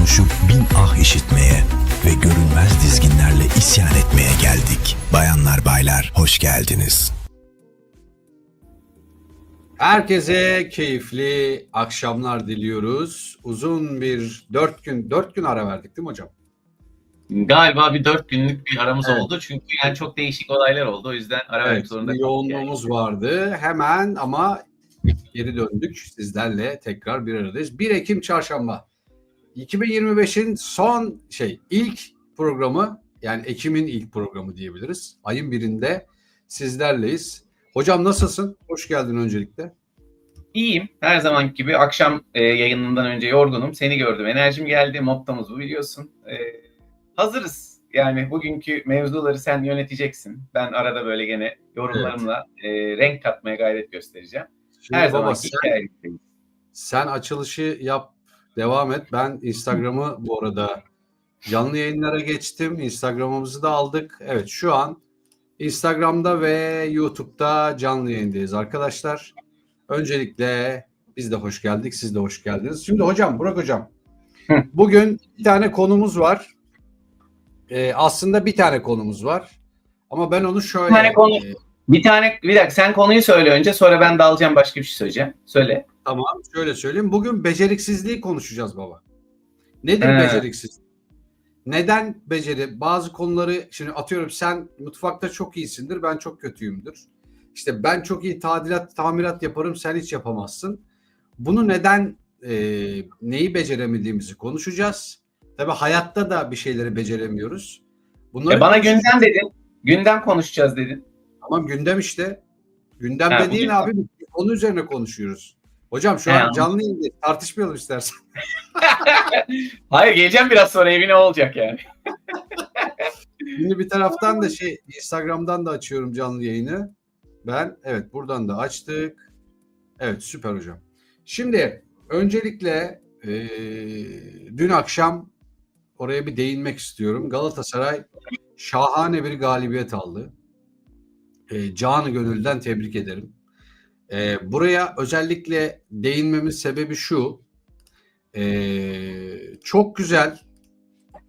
konuşup bin ah işitmeye ve görünmez dizginlerle isyan etmeye geldik. Bayanlar baylar hoş geldiniz. Herkese keyifli akşamlar diliyoruz. Uzun bir 4 gün ara verdik değil mi hocam? Galiba bir 4 günlük bir aramız Evet. oldu. Çünkü yani çok değişik olaylar oldu. O yüzden ara vermek Evet, zorunda bir kaldık. yoğunluğumuz vardı. Hemen ama geri döndük. Sizlerle tekrar bir aradayız. 1 Ekim Çarşamba. 2025'in ilk programı, yani Ekim'in ilk programı diyebiliriz. Ayın birinde sizlerleyiz. Hocam nasılsın? Hoş geldin öncelikle. İyiyim. Her zamanki gibi akşam yayınından önce yorgunum. Seni gördüm. Enerjim geldi. Mottomuz bu biliyorsun. Hazırız. Yani bugünkü mevzuları sen yöneteceksin. Ben arada böyle gene yorumlarımla renk katmaya gayret göstereceğim. Şimdi Her baba zamanki hikayelikteyiz. sen açılışı yap, devam et. Ben Instagram'ı bu arada canlı yayınlara geçtim. Instagram'ımızı da aldık. Evet, şu an Instagram'da ve YouTube'da canlı yayındayız arkadaşlar. Öncelikle biz de hoş geldik, siz de hoş geldiniz. Şimdi hocam, Burak hocam, bugün bir tane konumuz var. Aslında bir tane konumuz var. Ama ben onu şöyle... Bir dakika sen konuyu söyle önce, sonra ben dalacağım, başka bir şey söyleyeceğim. Söyle. Tamam, şöyle söyleyeyim. Bugün beceriksizliği konuşacağız baba. Nedir beceriksizlik? Neden bazı konuları, şimdi atıyorum, sen mutfakta çok iyisindir, ben çok kötüyümdür. İşte ben çok iyi tamirat yaparım, sen hiç yapamazsın. Bunu neden, neyi beceremediğimizi konuşacağız. Tabii hayatta da bir şeyleri beceremiyoruz. Bunları Bana gündem dedin. Gündem konuşacağız dedin. Tamam, gündem işte. Gündem dediğin abi, bir konu üzerine konuşuyoruz. Hocam şu an canlı yayında, tartışmayalım istersen. Hayır, geleceğim biraz sonra, evine olacak yani. Şimdi bir taraftan da Instagram'dan da açıyorum canlı yayını. Evet, buradan da açtık. Evet, süper hocam. Şimdi öncelikle dün akşam oraya bir değinmek istiyorum. Galatasaray şahane bir galibiyet aldı. Canı gönülden tebrik ederim. Buraya özellikle değinmemin sebebi şu. Çok güzel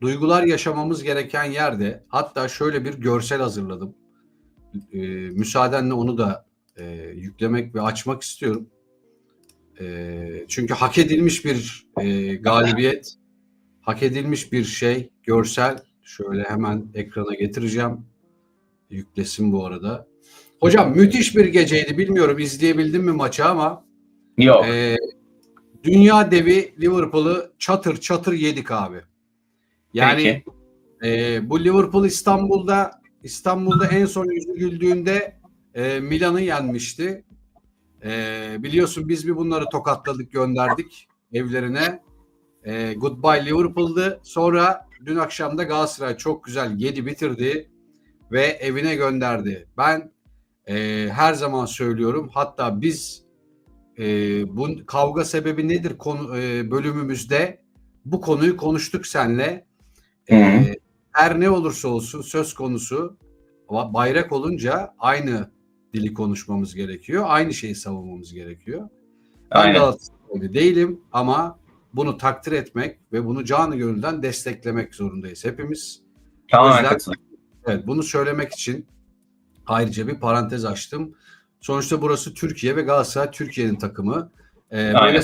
duygular yaşamamız gereken yerde, hatta şöyle bir görsel hazırladım. Müsaadenle onu da yüklemek ve açmak istiyorum. Çünkü hak edilmiş bir galibiyet, hak edilmiş bir görsel. Şöyle hemen ekrana getireceğim. Yüklesin bu arada. Hocam müthiş bir geceydi. Bilmiyorum izleyebildin mi maçı ama Yok. Dünya devi Liverpool'u çatır çatır yedik abi. Yani bu Liverpool İstanbul'da en son yüzü güldüğünde Milan'ı yenmişti. Biliyorsun biz bunları tokatladık, gönderdik evlerine. Goodbye Liverpool'dı. Sonra dün akşam da Galatasaray çok güzel yedi bitirdi ve evine gönderdi. Ben her zaman söylüyorum. Hatta biz bu kavga sebebi nedir bölümümüzde bu konuyu konuştuk seninle. Her ne olursa olsun söz konusu bayrak olunca aynı dili konuşmamız gerekiyor. Aynı şeyi savunmamız gerekiyor. Ben Galatasaraylı değilim ama bunu takdir etmek ve bunu canı gönülden desteklemek zorundayız hepimiz. O yüzden evet, bunu söylemek için ayrıca bir parantez açtım. Sonuçta burası Türkiye ve Galatasaray Türkiye'nin takımı. Böyle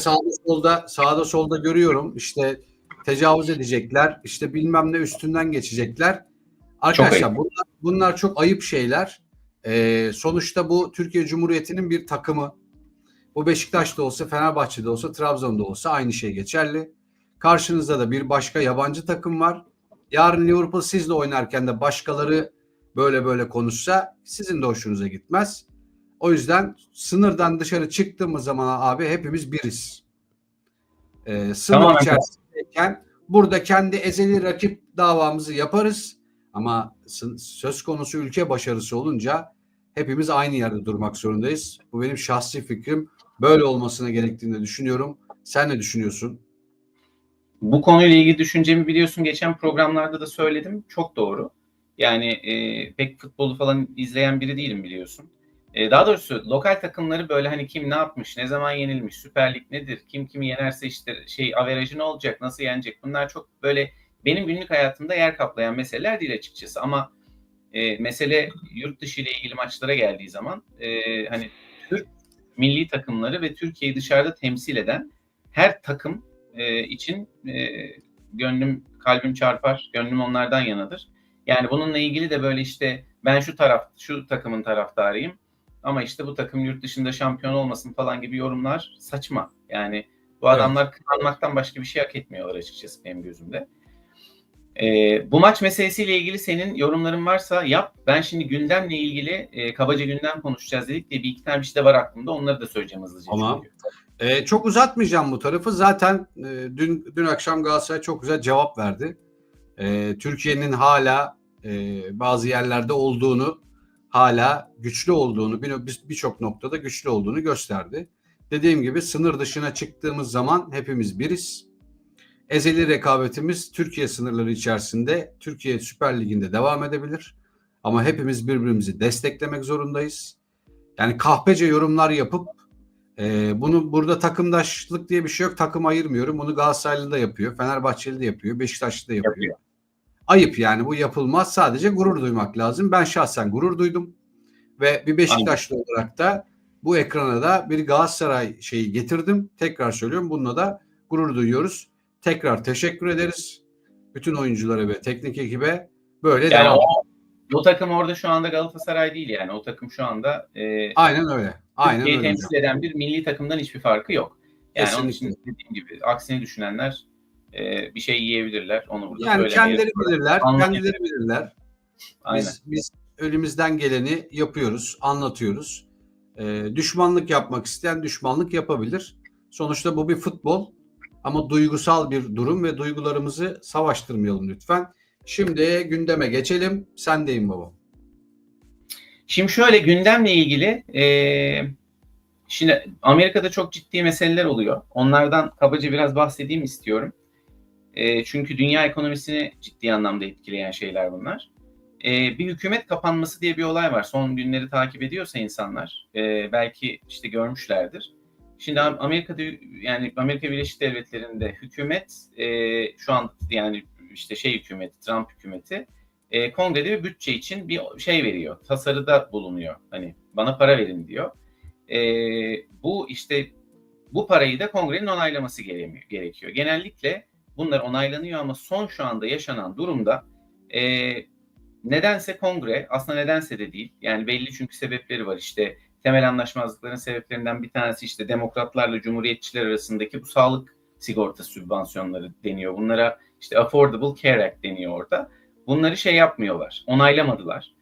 sağda solda görüyorum, işte tecavüz edecekler, işte bilmem ne üstünden geçecekler. Arkadaşlar bunlar çok ayıp şeyler. Sonuçta bu Türkiye Cumhuriyeti'nin bir takımı. Bu Beşiktaş'ta olsa, Fenerbahçe'de olsa, Trabzon'da olsa aynı şey geçerli. Karşınızda da bir başka yabancı takım var. Yarın Liverpool sizle oynarken de başkaları böyle konuşsa sizin de hoşunuza gitmez. O yüzden sınırdan dışarı çıktığımız zaman abi hepimiz biriz. Sınır içerisindeyken burada kendi ezeli rakip davamızı yaparız. Ama söz konusu ülke başarısı olunca hepimiz aynı yerde durmak zorundayız. Bu benim şahsi fikrim. Böyle olmasına gerektiğini düşünüyorum. Sen ne düşünüyorsun? Bu konuyla ilgili düşüncemi biliyorsun. Geçen programlarda da söyledim. Çok doğru. Yani pek futbolu falan izleyen biri değilim biliyorsun. Daha doğrusu lokal takımları böyle hani kim ne yapmış, ne zaman yenilmiş, Süper Lig nedir, kim kimi yenerse işte averajı ne olacak, nasıl yenecek, bunlar çok böyle benim günlük hayatımda yer kaplayan meseleler değil açıkçası. Ama mesele yurt dışı ile ilgili maçlara geldiği zaman hani Türk milli takımları ve Türkiye'yi dışarıda temsil eden her takım için gönlüm, kalbim çarpar, gönlüm onlardan yanadır. Yani bununla ilgili de böyle işte ben şu takımın taraftarıyım ama işte bu takım yurt dışında şampiyon olmasın falan gibi yorumlar saçma. Yani bu adamlar kınanmaktan başka bir şey hak etmiyorlar açıkçası benim gözümde. Bu maç meselesiyle ilgili senin yorumların varsa yap. Ben şimdi gündemle ilgili kabaca gündem konuşacağız dedik diye bir iki tane bir şey de var aklımda. Onları da söyleyeceğim hızlıca. Tamam. Çok uzatmayacağım bu tarafı. Zaten dün akşam Galatasaray çok güzel cevap verdi. Türkiye'nin hala bazı yerlerde olduğunu, hala güçlü olduğunu, birçok noktada güçlü olduğunu gösterdi. Dediğim gibi sınır dışına çıktığımız zaman hepimiz biriz. Ezeli rekabetimiz Türkiye sınırları içerisinde, Türkiye Süper Ligi'nde devam edebilir. Ama hepimiz birbirimizi desteklemek zorundayız. Yani kahpece yorumlar yapıp bunu burada takımdaşlık diye bir şey yok. Takım ayırmıyorum. Bunu Galatasaraylı da yapıyor. Fenerbahçeli de yapıyor. Beşiktaşlı da yapıyor. Ayıp yani, bu yapılmaz. Sadece gurur duymak lazım. Ben şahsen gurur duydum. Ve bir Beşiktaşlı olarak da bu ekrana da bir Galatasaray şeyi getirdim. Tekrar söylüyorum. Bununla da gurur duyuyoruz. Tekrar teşekkür ederiz. Bütün oyunculara ve teknik ekibe böyle yani devam. O takım orada şu anda Galatasaray değil yani. O takım şu anda aynen öyle. Aynen Türkiye'yi öyle. temsil eden bir milli takımdan hiçbir farkı yok. Yani Kesinlikle. onun için dediğim gibi aksini düşünenler bir şey yiyebilirler. Onu burada yani kendileri bilirler. Anlayabilir. Kendileri bilirler. Biz elimizden geleni yapıyoruz, anlatıyoruz. Düşmanlık yapmak isteyen düşmanlık yapabilir. Sonuçta bu bir futbol ama duygusal bir durum ve duygularımızı savaştırmayalım lütfen. Şimdi gündeme geçelim. Sendeyim babam. Şimdi şöyle gündemle ilgili şimdi Amerika'da çok ciddi meseleler oluyor. Onlardan kabaca biraz bahsedeyim istiyorum. Çünkü dünya ekonomisini ciddi anlamda etkileyen şeyler bunlar. Bir hükümet kapanması diye bir olay var. Son günleri takip ediyorsa insanlar belki işte görmüşlerdir. Şimdi Amerika Birleşik Devletleri'nde hükümet şu an yani işte hükümeti, Trump hükümeti kongrede bir bütçe için bir şey veriyor. Tasarıda bulunuyor. Hani bana para verin diyor. Bu parayı da kongrenin onaylaması gerekiyor. Genellikle bunlar onaylanıyor ama şu anda yaşanan durumda nedense kongre, aslında nedense de değil. Yani belli çünkü sebepleri var. İşte temel anlaşmazlıkların sebeplerinden bir tanesi işte demokratlarla cumhuriyetçiler arasındaki bu sağlık sigorta sübvansiyonları deniyor. Bunlara işte Affordable Care Act deniyor orada. Bunları yapmıyorlar, onaylamadılar.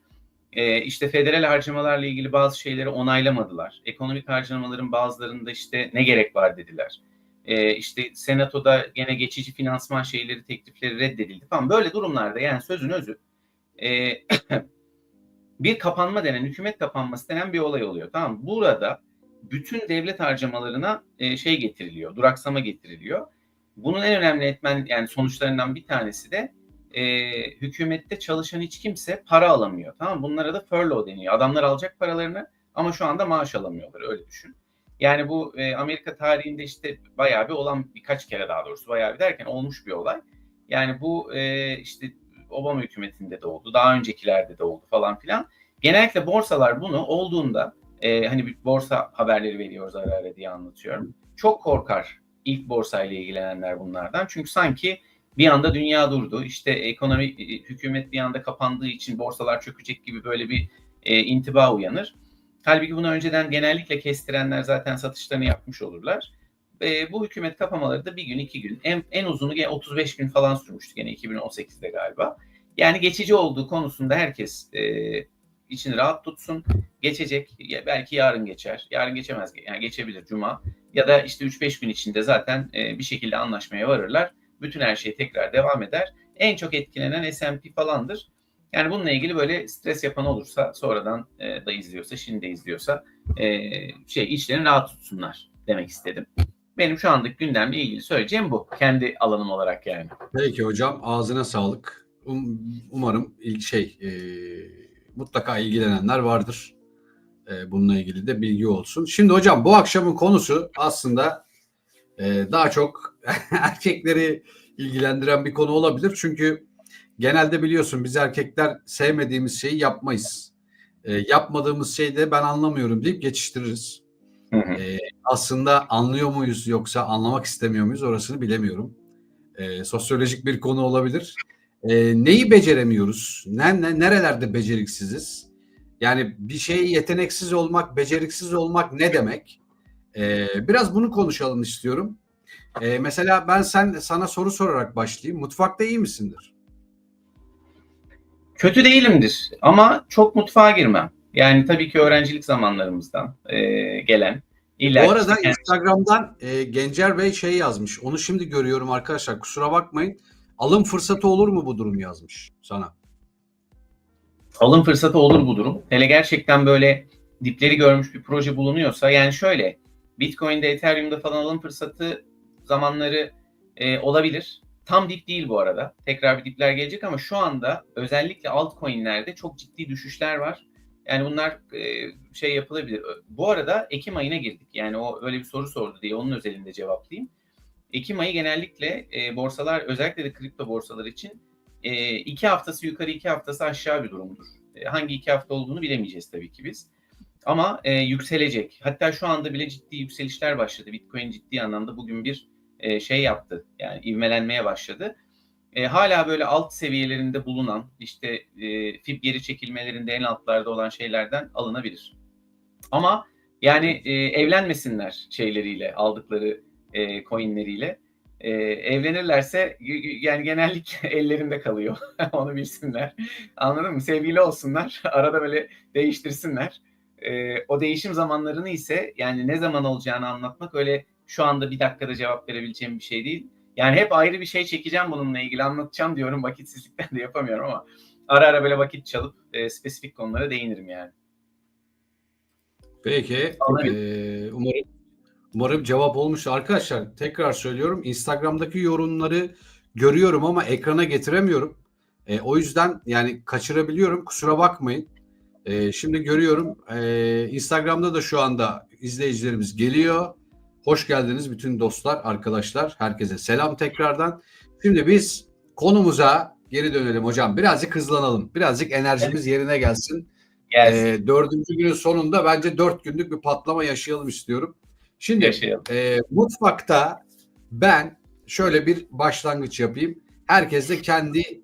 İşte federal harcamalarla ilgili bazı şeyleri onaylamadılar. Ekonomik harcamaların bazılarında işte ne gerek var dediler. İşte senatoda gene geçici finansman teklifleri reddedildi falan. Böyle durumlarda yani sözün özü bir kapanma denen, hükümet kapanması denen bir olay oluyor. Tamam mı? Burada bütün devlet harcamalarına getiriliyor, duraksama getiriliyor. Bunun en önemli sonuçlarından bir tanesi de hükümette çalışan hiç kimse para alamıyor. Tamam mı? Bunlara da furlough deniyor. Adamlar alacak paralarını ama şu anda maaş alamıyorlar. Öyle düşün. Yani bu Amerika tarihinde işte bayağı bir olan, birkaç kere daha doğrusu bayağı bir derken olmuş bir olay. Yani bu işte Obama hükümetinde de oldu. Daha öncekilerde de oldu falan filan. Genellikle borsalar bunu olduğunda hani bir borsa haberleri veriyoruz ara ara diye anlatıyorum. Çok korkar ilk borsayla ilgilenenler bunlardan. Çünkü sanki bir anda dünya durdu. İşte hükümet bir anda kapandığı için borsalar çökecek gibi böyle bir intiba uyanır. Halbuki bunu önceden genellikle kestirenler zaten satışlarını yapmış olurlar. Bu hükümet kapamaları da bir gün, 2 gün, en uzunu 35 gün falan sürmüştü gene 2018'de galiba. Yani geçici olduğu konusunda herkes içini rahat tutsun. Geçecek. Belki yarın geçer. Yarın geçemez. Yani geçebilir Cuma. Ya da işte 3-5 gün içinde zaten bir şekilde anlaşmaya varırlar. Bütün her şey tekrar devam eder. En çok etkilenen S&P falandır. Yani bununla ilgili böyle stres yapan olursa, sonradan da izliyorsa, şimdi de izliyorsa içlerini rahat tutsunlar demek istedim. Benim şu andaki gündemle ilgili söyleyeceğim bu. Kendi alanım olarak yani. Peki hocam, ağzına sağlık. Umarım mutlaka ilgilenenler vardır. Bununla ilgili de bilgi olsun. Şimdi hocam bu akşamın konusu aslında daha çok erkekleri ilgilendiren bir konu olabilir. Çünkü genelde biliyorsun biz erkekler sevmediğimiz şeyi yapmayız. Yapmadığımız şeyde ben anlamıyorum deyip geçiştiririz. Hı hı. Aslında anlıyor muyuz yoksa anlamak istemiyor muyuz orasını bilemiyorum. Sosyolojik bir konu olabilir. Neyi beceremiyoruz? Nerelerde beceriksiziz? Yani bir şeye yeteneksiz olmak, beceriksiz olmak ne demek? Biraz bunu konuşalım istiyorum. Mesela ben sana soru sorarak başlayayım. Mutfakta iyi misindir? Kötü değilimdir ama çok mutfağa girmem. Yani tabii ki öğrencilik zamanlarımızdan gelen. İlla Bu ki arada işte Instagram'dan Gencer Bey şey yazmış. Onu şimdi görüyorum arkadaşlar. Kusura bakmayın. Alım fırsatı olur mu bu durum yazmış sana. alım fırsatı olur bu durum. Hele gerçekten böyle dipleri görmüş bir proje bulunuyorsa, yani şöyle, Bitcoin'de, Ethereum'da falan alım fırsatı zamanları olabilir. Tam dip değil bu arada. Tekrar bir dipler gelecek ama şu anda özellikle altcoin'lerde çok ciddi düşüşler var. Yani bunlar şey yapılabilir. Bu arada Ekim ayına girdik. Yani o öyle bir soru sordu diye onun özelinde cevaplayayım. Ekim ayı genellikle borsalar, özellikle de kripto borsalar için 2 haftası yukarı 2 haftası aşağı bir durumdur. Hangi 2 hafta olduğunu bilemeyeceğiz tabii ki biz. Ama yükselecek. Hatta şu anda bile ciddi yükselişler başladı. Bitcoin ciddi anlamda bugün bir şey yaptı. Yani ivmelenmeye başladı. Hala böyle alt seviyelerinde bulunan, işte FIB geri çekilmelerinde en altlarda olan şeylerden alınabilir. Ama yani evlenmesinler şeyleriyle, aldıkları coinleriyle. Evlenirlerse yani genellikle ellerinde kalıyor. Onu bilsinler. Anladın mı? Sevgili olsunlar. Arada böyle değiştirsinler. O değişim zamanlarını ise yani ne zaman olacağını anlatmak öyle şu anda bir dakikada cevap verebileceğim bir şey değil. Yani hep ayrı bir şey çekeceğim bununla ilgili, anlatacağım diyorum. Vakitsizlikten de yapamıyorum ama ara ara böyle vakit çalıp spesifik konulara değinirim yani. Peki. Umarım cevap olmuş. Arkadaşlar tekrar söylüyorum. Instagram'daki yorumları görüyorum ama ekrana getiremiyorum. O yüzden yani kaçırabiliyorum. Kusura bakmayın. Şimdi görüyorum. Instagram'da da şu anda izleyicilerimiz geliyor. Hoş geldiniz bütün dostlar, arkadaşlar. Herkese selam tekrardan. Şimdi biz konumuza geri dönelim hocam. Birazcık hızlanalım. Birazcık enerjimiz yerine gelsin. Gelsin. 4. günün sonunda bence 4 günlük bir patlama yaşayalım istiyorum. Şimdi Yaşayalım. mutfakta ben şöyle bir başlangıç yapayım. Herkes de kendi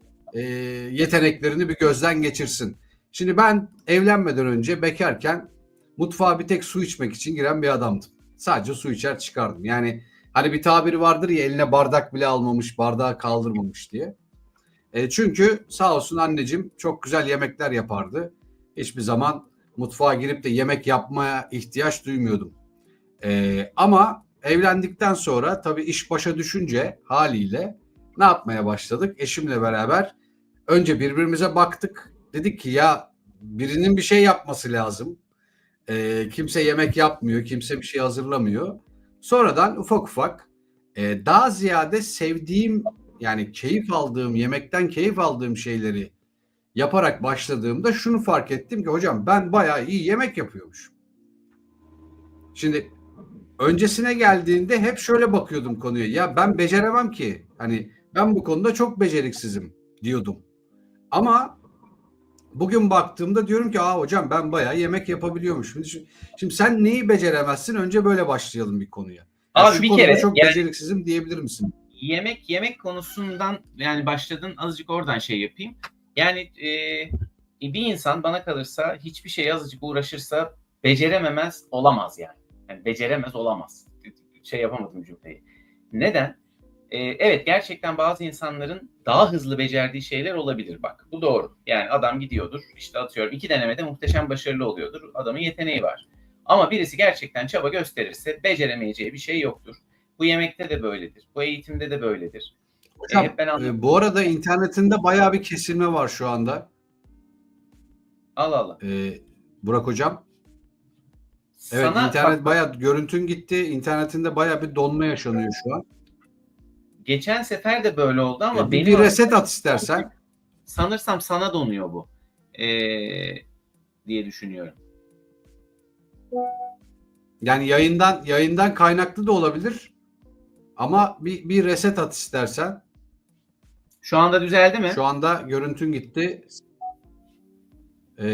yeteneklerini bir gözden geçirsin. Şimdi ben evlenmeden önce bekarken mutfağa bir tek su içmek için giren bir adamdım. Sadece su içer çıkardım. Yani hani bir tabiri vardır ya, eline bardak bile almamış, bardağı kaldırmamış diye. Çünkü sağ olsun anneciğim çok güzel yemekler yapardı. Hiçbir zaman mutfağa girip de yemek yapmaya ihtiyaç duymuyordum. Ama evlendikten sonra tabii iş başa düşünce haliyle ne yapmaya başladık? Eşimle beraber önce birbirimize baktık. Dedik ki ya birinin bir şey yapması lazım. Kimse yemek yapmıyor, kimse bir şey hazırlamıyor. Sonradan ufak ufak daha ziyade sevdiğim, yani keyif aldığım, yemekten keyif aldığım şeyleri yaparak başladığımda şunu fark ettim ki hocam ben bayağı iyi yemek yapıyormuşum. Şimdi öncesine geldiğinde hep şöyle bakıyordum konuya. Ya ben beceremem ki. Hani ben bu konuda çok beceriksizim diyordum. Ama bugün baktığımda diyorum ki hocam ben bayağı yemek yapabiliyormuşum. Şimdi sen neyi beceremezsin? Önce böyle başlayalım bir konuya. Abi şu bir konuda kere çok yani beceriksizim diyebilir misin? yemek konusundan yani başladın, azıcık oradan şey yapayım. Yani bir insan bana kalırsa hiçbir şey azıcık uğraşırsa becerememez olamaz yani. Yani beceremez olamaz. Şey yapamadım cümleyi. Neden? Evet, gerçekten bazı insanların daha hızlı becerdiği şeyler olabilir bak. Bu doğru. Yani adam gidiyordur, işte atıyorum 2 denemede muhteşem başarılı oluyordur. Adamın yeteneği var. Ama birisi gerçekten çaba gösterirse beceremeyeceği bir şey yoktur. Bu yemekte de böyledir. Bu eğitimde de böyledir. Hocam Hep ben bu arada internetinde bayağı bir kesilme var şu anda. Allah Allah. Burak hocam. Evet, Sana internet bak, bayağı, görüntün gitti. İnternetinde bayağı bir donma yaşanıyor şu an. geçen sefer de böyle oldu ama Bir benim reset at istersen. sanırsam sana donuyor bu. Diye düşünüyorum. Yani yayından kaynaklı da olabilir. Ama bir reset at istersen. Şu anda düzeldi mi? Şu anda görüntün gitti.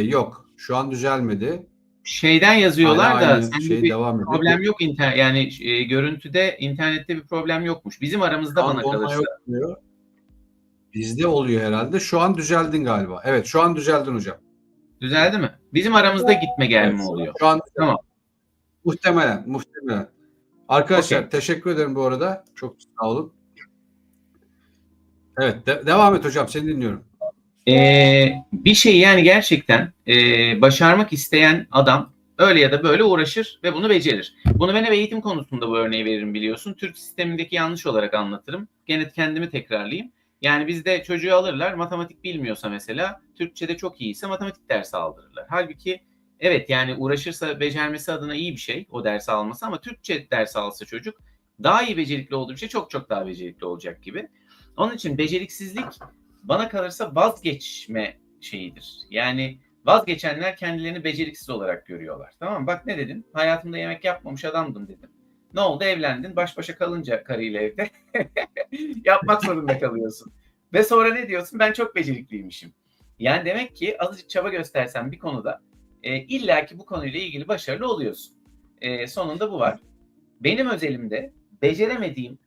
Yok. Şu an düzelmedi. Şeyden Hala yazıyorlar da aynı sende şey bir devam ediyor. problem yok yani görüntüde, internette bir problem yokmuş. Bizim Şu aramızda an bana donma kalırsa. yok diyor. Bizde oluyor herhalde. Şu an düzeldin galiba. Evet, şu an düzeldin hocam. Düzeldi mi? Bizim aramızda gitme Evet. gelme oluyor. Şu an Tamam. muhtemelen. Arkadaşlar Okey. teşekkür ederim bu arada. Çok sağ olun. Evet, devam et hocam. Seni dinliyorum. Bir şey yani gerçekten başarmak isteyen adam öyle ya da böyle uğraşır ve bunu becerir. Bunu ben hep eğitim konusunda bu örneği veririm biliyorsun. Türk sistemindeki yanlış olarak anlatırım. Gene kendimi tekrarlayayım. Yani bizde çocuğu alırlar, matematik bilmiyorsa mesela, Türkçe'de çok iyiyse matematik dersi aldırırlar. Halbuki evet, yani uğraşırsa becermesi adına iyi bir şey o dersi alması, ama Türkçe dersi alsa çocuk daha iyi becerikli olduğu bir şey, çok çok daha becerikli olacak gibi. Onun için beceriksizlik bana kalırsa vazgeçme şeyidir. Yani vazgeçenler kendilerini beceriksiz olarak görüyorlar. Tamam mı? Bak ne dedim? Hayatımda yemek yapmamış adamdım dedim. Ne oldu? Evlendin. Baş başa kalınca karıyla evde yapmak zorunda kalıyorsun. Ve sonra ne diyorsun? Ben çok becerikliymişim. Yani demek ki azıcık çaba göstersen bir konuda illaki bu konuyla ilgili başarılı oluyorsun. Sonunda bu var. Benim özelimde beceremediğim,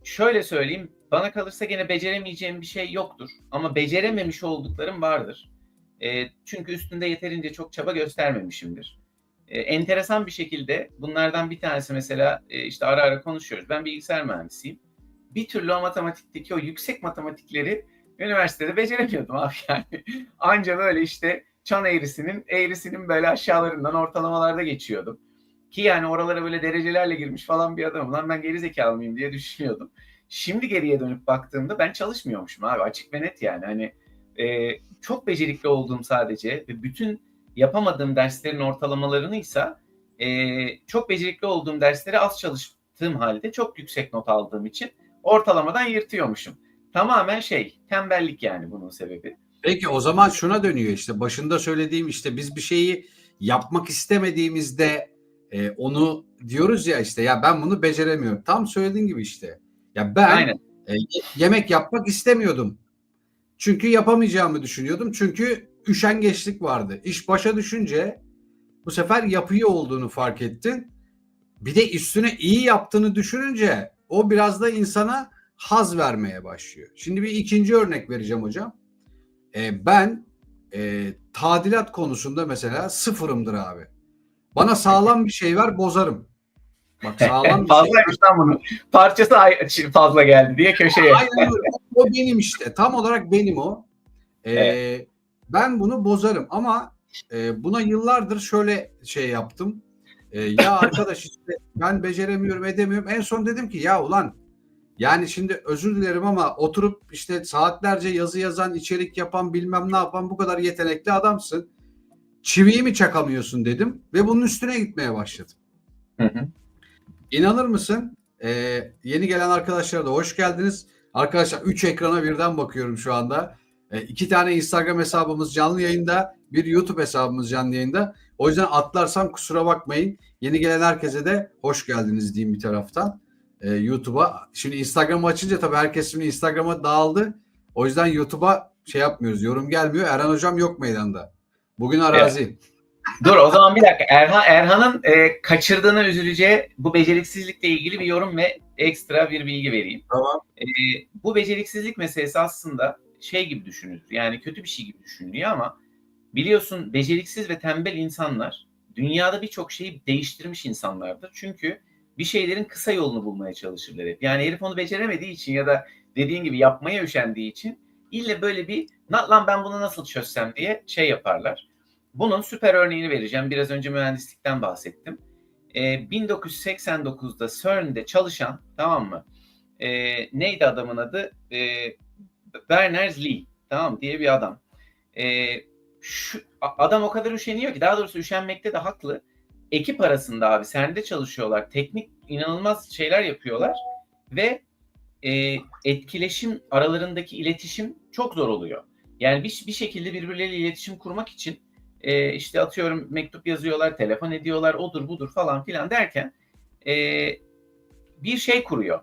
şöyle söyleyeyim, bana kalırsa gene beceremeyeceğim bir şey yoktur. Ama becerememiş olduklarım vardır. Çünkü üstünde yeterince çok çaba göstermemişimdir. Enteresan bir şekilde bunlardan bir tanesi mesela, işte ara ara konuşuyoruz. Ben bilgisayar mühendisiyim. Bir türlü o matematikteki o yüksek matematikleri üniversitede beceremiyordum abi yani. Anca böyle işte çan eğrisinin böyle aşağılarından ortalamalarda geçiyordum. Ki yani oralara böyle derecelerle girmiş falan bir adamım. Lan ben geri zekalı mıyım diye düşünüyordum. Şimdi geriye dönüp baktığımda ben çalışmıyormuşum abi, açık ve net yani. Hani çok becerikli olduğum sadece ve bütün yapamadığım derslerin ortalamalarını ise çok becerikli olduğum dersleri az çalıştığım halde çok yüksek not aldığım için ortalamadan yırtıyormuşum. Tamamen tembellik yani bunun sebebi. Peki o zaman şuna dönüyor işte. Başında söylediğim, işte biz bir şeyi yapmak istemediğimizde onu diyoruz ya, işte ya ben bunu beceremiyorum. Tam söylediğin gibi işte. Ya ben Aynen. yemek yapmak istemiyordum. Çünkü yapamayacağımı düşünüyordum. Çünkü üşengeçlik vardı. İş başa düşünce bu sefer yapıyor olduğunu fark ettin. Bir de üstüne iyi yaptığını düşününce o biraz da insana haz vermeye başlıyor. Şimdi bir ikinci örnek vereceğim hocam. Ben tadilat konusunda mesela sıfırımdır abi. Bana sağlam bir şey ver, bozarım. Bak, sağlam bir şey ver. Fazlaymış lan bunun. Parçası fazla geldi diye köşeye. Aynen öyle. O benim işte. Tam olarak benim o. Evet. Ben bunu bozarım ama buna yıllardır şöyle şey yaptım. Ya arkadaş, işte ben beceremiyorum, edemiyorum. En son dedim ki ya ulan, yani şimdi özür dilerim ama oturup işte saatlerce yazı yazan, içerik yapan, bilmem ne yapan bu kadar yetenekli adamsın. Çiviyi mi çakamıyorsun dedim ve bunun üstüne gitmeye başladım. Hı hı. İnanır mısın? Yeni gelen arkadaşlara da hoş geldiniz. Arkadaşlar 3 ekrana birden bakıyorum şu anda. 2 tane Instagram hesabımız canlı yayında, bir YouTube hesabımız canlı yayında. O yüzden atlarsam kusura bakmayın. Yeni gelen herkese de hoş geldiniz diyeyim bir taraftan. YouTube'a. Şimdi Instagram'ı açınca tabii herkes şimdi Instagram'a dağıldı. O yüzden YouTube'a şey yapmıyoruz. Yorum gelmiyor. Erhan hocam yok meydanda. Bugün arazi. Evet. Dur o zaman bir dakika. Erhan'ın kaçırdığına üzüleceği bu beceriksizlikle ilgili bir yorum ve ekstra bir bilgi vereyim. Tamam. Bu beceriksizlik meselesi aslında şey gibi düşünülür. Yani kötü bir şey gibi düşünülüyor ama biliyorsun beceriksiz ve tembel insanlar dünyada birçok şeyi değiştirmiş insanlardır. Çünkü bir şeylerin kısa yolunu bulmaya çalışırlar hep. Yani herif onu beceremediği için ya da dediğin gibi yapmaya üşendiği için ille böyle bir lan ben bunu nasıl çözsem diye şey yaparlar. Bunun süper örneğini vereceğim. Biraz önce mühendislikten bahsettim. 1989'da CERN'de çalışan, tamam mı? Neydi adamın adı? Berners-Lee, tamam diye bir adam. Adam o kadar üşeniyor ki, daha doğrusu üşenmekte de haklı. Ekip arasında abi CERN'de çalışıyorlar. Teknik inanılmaz şeyler yapıyorlar ve etkileşim, aralarındaki iletişim çok zor oluyor. Yani bir şekilde birbirleriyle iletişim kurmak için işte atıyorum mektup yazıyorlar, telefon ediyorlar, odur budur falan filan derken bir şey kuruyor.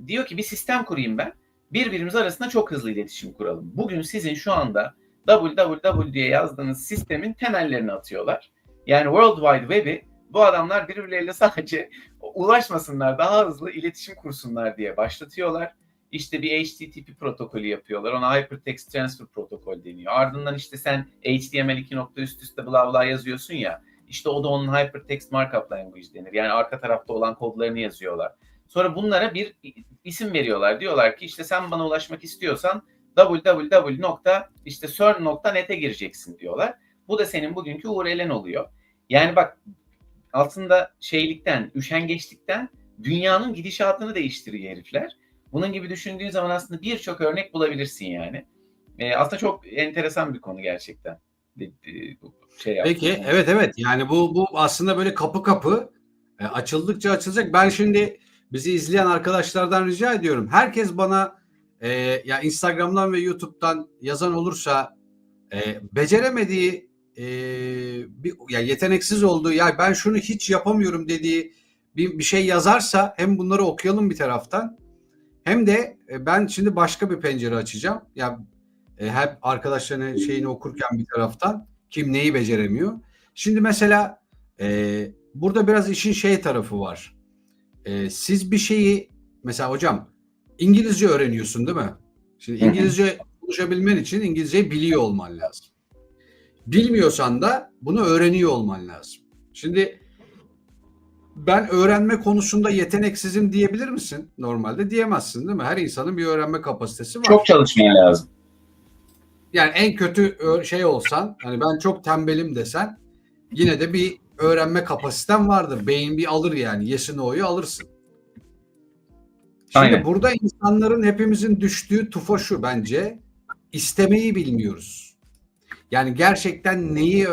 Diyor ki bir sistem kurayım ben. Birbirimiz arasında çok hızlı iletişim kuralım. Bugün sizin şu anda www diye yazdığınız sistemin temellerini atıyorlar. Yani World Wide Web'i bu adamlar birbirleriyle sadece ulaşmasınlar, daha hızlı iletişim kursunlar diye başlatıyorlar. İşte bir HTTP protokolü yapıyorlar. Ona Hypertext Transfer Protokol deniyor. Ardından işte sen HTML 2 nokta üst üste bla bla yazıyorsun ya. İşte o da onun Hypertext Markup Language denir. Yani arka tarafta olan kodlarını yazıyorlar. Sonra bunlara bir isim veriyorlar. Diyorlar ki işte sen bana ulaşmak istiyorsan www.cern.net'e gireceksin diyorlar. Bu da senin bugünkü URL'in oluyor. Yani bak altında üşengeçlikten dünyanın gidişatını değiştiriyor herifler. Bunun gibi düşündüğün zaman aslında birçok örnek bulabilirsin yani. Aslında çok enteresan bir konu gerçekten. Peki, evet. Yani bu aslında böyle kapı kapı açıldıkça açılacak. Ben şimdi bizi izleyen arkadaşlardan rica ediyorum. Herkes bana ya Instagram'dan ve YouTube'dan yazan olursa beceremediği ya yeteneksiz olduğu ya ben şunu hiç yapamıyorum dediği bir şey yazarsa hem bunları okuyalım bir taraftan hem de ben şimdi başka bir pencere açacağım. Ya hep arkadaşların şeyini okurken bir taraftan kim neyi beceremiyor. Şimdi mesela burada biraz işin şey tarafı var. Siz bir şeyi mesela hocam İngilizce öğreniyorsun değil mi? Şimdi İngilizce konuşabilmen için İngilizceyi biliyor olman lazım. Bilmiyorsan da bunu öğreniyor olman lazım. Şimdi ben öğrenme konusunda yeteneksizim diyebilir misin? Normalde diyemezsin değil mi? Her insanın bir öğrenme kapasitesi var. Çok çalışmaya lazım. Yani en kötü şey olsan, hani ben çok tembelim desen yine de bir öğrenme kapasiten vardır. Beyin bir alır yani. Yes'in o'yu alırsın. Şimdi Aynen. burada insanların hepimizin düştüğü tufa şu bence. İstemeyi bilmiyoruz. Yani gerçekten neyi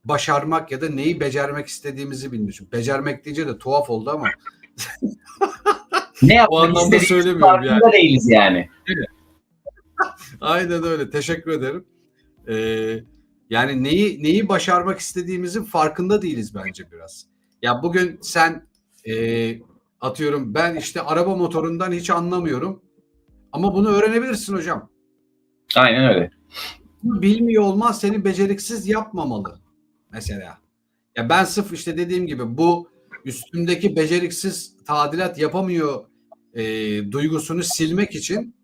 başarmak ya da neyi becermek istediğimizi bilmiyoruz. Becermek deyince de tuhaf oldu ama Ne o yapmak anlamda istediğimiz söylemiyorum yani. farkında değiliz yani. Aynen öyle. Teşekkür ederim. Yani neyi başarmak istediğimizin farkında değiliz bence biraz. Ya bugün sen atıyorum ben işte araba motorundan hiç anlamıyorum. Ama bunu öğrenebilirsin hocam. Aynen öyle. Bilmiyor olmaz seni beceriksiz yapmamalı mesela. Ya ben sırf işte dediğim gibi bu üstümdeki beceriksiz tadilat yapamıyor duygusunu silmek için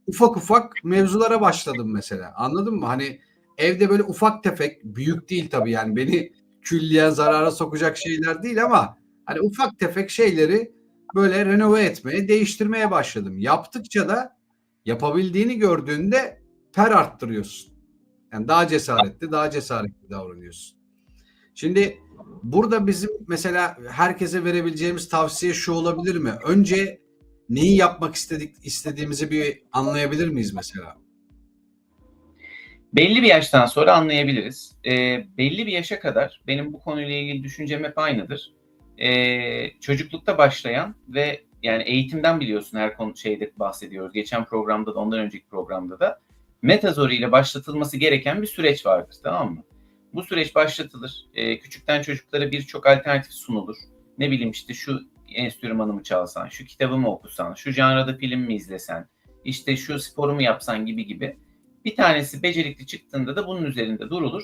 ufak ufak mevzulara başladım mesela. Anladın mı? Hani evde böyle ufak tefek, büyük değil tabii yani beni külliyen zarara sokacak şeyler değil ama hani ufak tefek şeyleri böyle renove etmeye, değiştirmeye başladım. Yaptıkça da yapabildiğini gördüğünde per arttırıyorsun. Yani daha cesaretli davranıyorsun. Şimdi burada bizim mesela herkese verebileceğimiz tavsiye şu olabilir mi? Önce neyi yapmak istediğimizi bir anlayabilir miyiz mesela? Belli bir yaştan sonra anlayabiliriz. Belli bir yaşa kadar benim bu konuyla ilgili düşüncem hep aynıdır. Çocuklukta başlayan ve yani eğitimden biliyorsun her konu şeyde bahsediyoruz. Geçen programda da ondan önceki programda da Metazori ile başlatılması gereken bir süreç vardır, tamam mı? Bu süreç başlatılır. Küçükten çocuklara birçok alternatif sunulur. Ne bileyim işte şu enstrümanımı çalsan, şu kitabımı okusan, şu janrada film mi izlesen, işte şu sporumu yapsan gibi gibi. Bir tanesi becerikli çıktığında da bunun üzerinde durulur.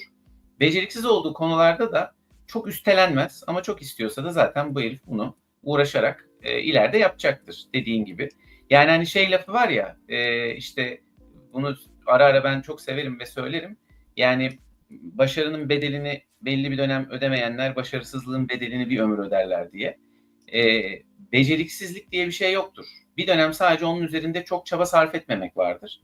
Beceriksiz olduğu konularda da çok üstelenmez ama çok istiyorsa da zaten bu herif bunu uğraşarak ileride yapacaktır dediğin gibi. Yani hani şey lafı var ya işte bunu ara ara ben çok severim ve söylerim. Yani başarının bedelini belli bir dönem ödemeyenler başarısızlığın bedelini bir ömür öderler diye. Beceriksizlik diye bir şey yoktur. Bir dönem sadece onun üzerinde çok çaba sarf etmemek vardır.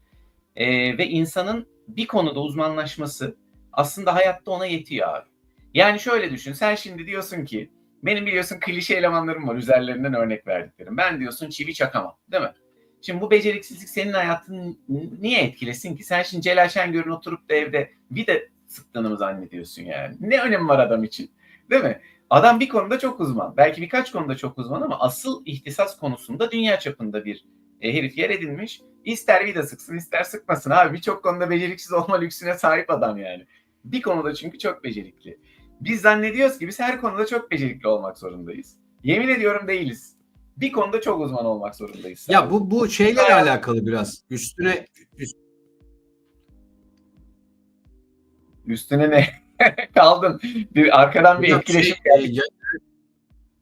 Ve insanın bir konuda uzmanlaşması aslında hayatta ona yetiyor abi. Yani şöyle düşün, sen şimdi diyorsun ki benim biliyorsun klişe elemanlarım var üzerlerinden örnek verdiklerim. Ben diyorsun çivi çakamam değil mi? Şimdi bu beceriksizlik senin hayatını niye etkilesin ki? Sen şimdi Celal Şengör'ün oturup da evde vida sıktığını mı zannediyorsun yani? Ne önemi var adam için? Değil mi? Adam bir konuda çok uzman. Belki birkaç konuda çok uzman ama asıl ihtisas konusunda dünya çapında bir herif yer edinmiş. İster vida sıksın ister sıkmasın abi. Birçok konuda beceriksiz olma lüksüne sahip adam yani. Bir konuda çünkü çok becerikli. Biz zannediyoruz ki biz her konuda çok becerikli olmak zorundayız. Yemin ediyorum değiliz. Bir konuda çok uzman olmak zorundayız. Ya bu şeyle alakalı biraz. Üstüne ne? Kaldın. Bir arkadan bir Hocam etkileşim şey, geldi.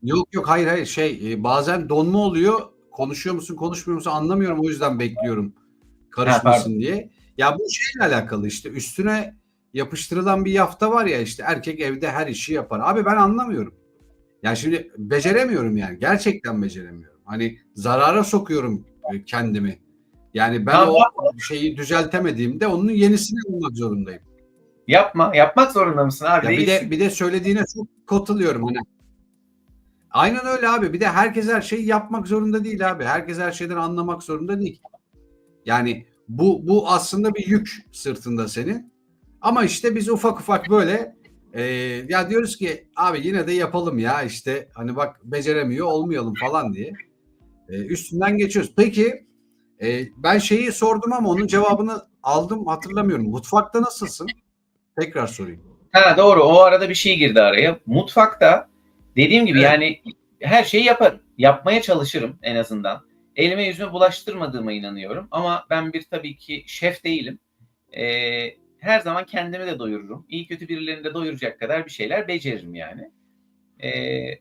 yok hayır bazen donma oluyor. Konuşuyor musun konuşmuyor musun anlamıyorum, o yüzden bekliyorum karışmasın diye. Ya bu şeyle alakalı işte, üstüne yapıştırılan bir yafta var ya, işte erkek evde her işi yapar. Abi ben anlamıyorum. Yani şimdi beceremiyorum yani. Gerçekten beceremiyorum. Hani zarara sokuyorum kendimi. Yani ben Tamam, o şeyi düzeltemediğimde onun yenisini bulmak zorundayım. yapma. Yapmak zorunda mısın abi? Ya Değilsin. bir de söylediğine çok katılıyorum hani. Aynen öyle abi. Bir de herkes her şeyi yapmak zorunda değil abi. Herkes her şeyden anlamak zorunda değil. Yani bu aslında bir yük sırtında senin. Ama işte biz ufak ufak böyle ya diyoruz ki abi yine de yapalım ya, işte hani bak beceremiyor olmayalım falan diye. Üstünden geçiyoruz. Peki ben şeyi sordum ama onun cevabını aldım, hatırlamıyorum. Mutfakta nasılsın? Tekrar sorayım. Ha, doğru. O arada bir şey girdi araya. Mutfakta dediğim gibi Evet. yani her şeyi yaparım. Yapmaya çalışırım en azından. Elime yüzüme bulaştırmadığıma inanıyorum. Ama ben bir tabii ki şef değilim. Her zaman kendimi de doyururum. İyi kötü birilerini de doyuracak kadar bir şeyler beceririm yani.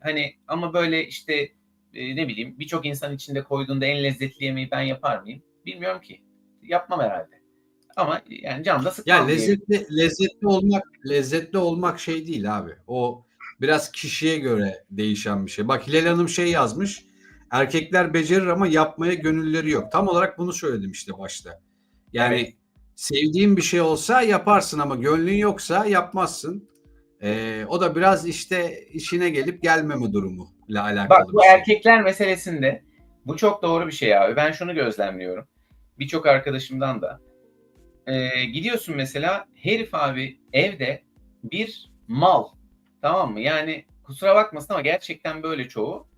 Hani ama böyle işte ne bileyim birçok insan içinde koyduğunda en lezzetli yemeği ben yapar mıyım? Bilmiyorum ki. Yapmam herhalde. Ama yani canımda Ya sıkmam diye. lezzetli olmak şey değil abi. O biraz kişiye göre değişen bir şey. Bak Hilal Hanım şey yazmış. Erkekler becerir ama yapmaya gönülleri yok. Tam olarak bunu söyledim işte başta. Yani Evet. sevdiğin bir şey olsa yaparsın ama gönlün yoksa yapmazsın. O da biraz işte işine gelip gelmeme durumu ile Bak alakalı bir bu şey. erkekler meselesinde bu çok doğru bir şey abi. Ben şunu gözlemliyorum. Birçok arkadaşımdan da. Gidiyorsun mesela herif abi evde bir mal. Tamam mı? Yani kusura bakmasın ama gerçekten böyle çoğu.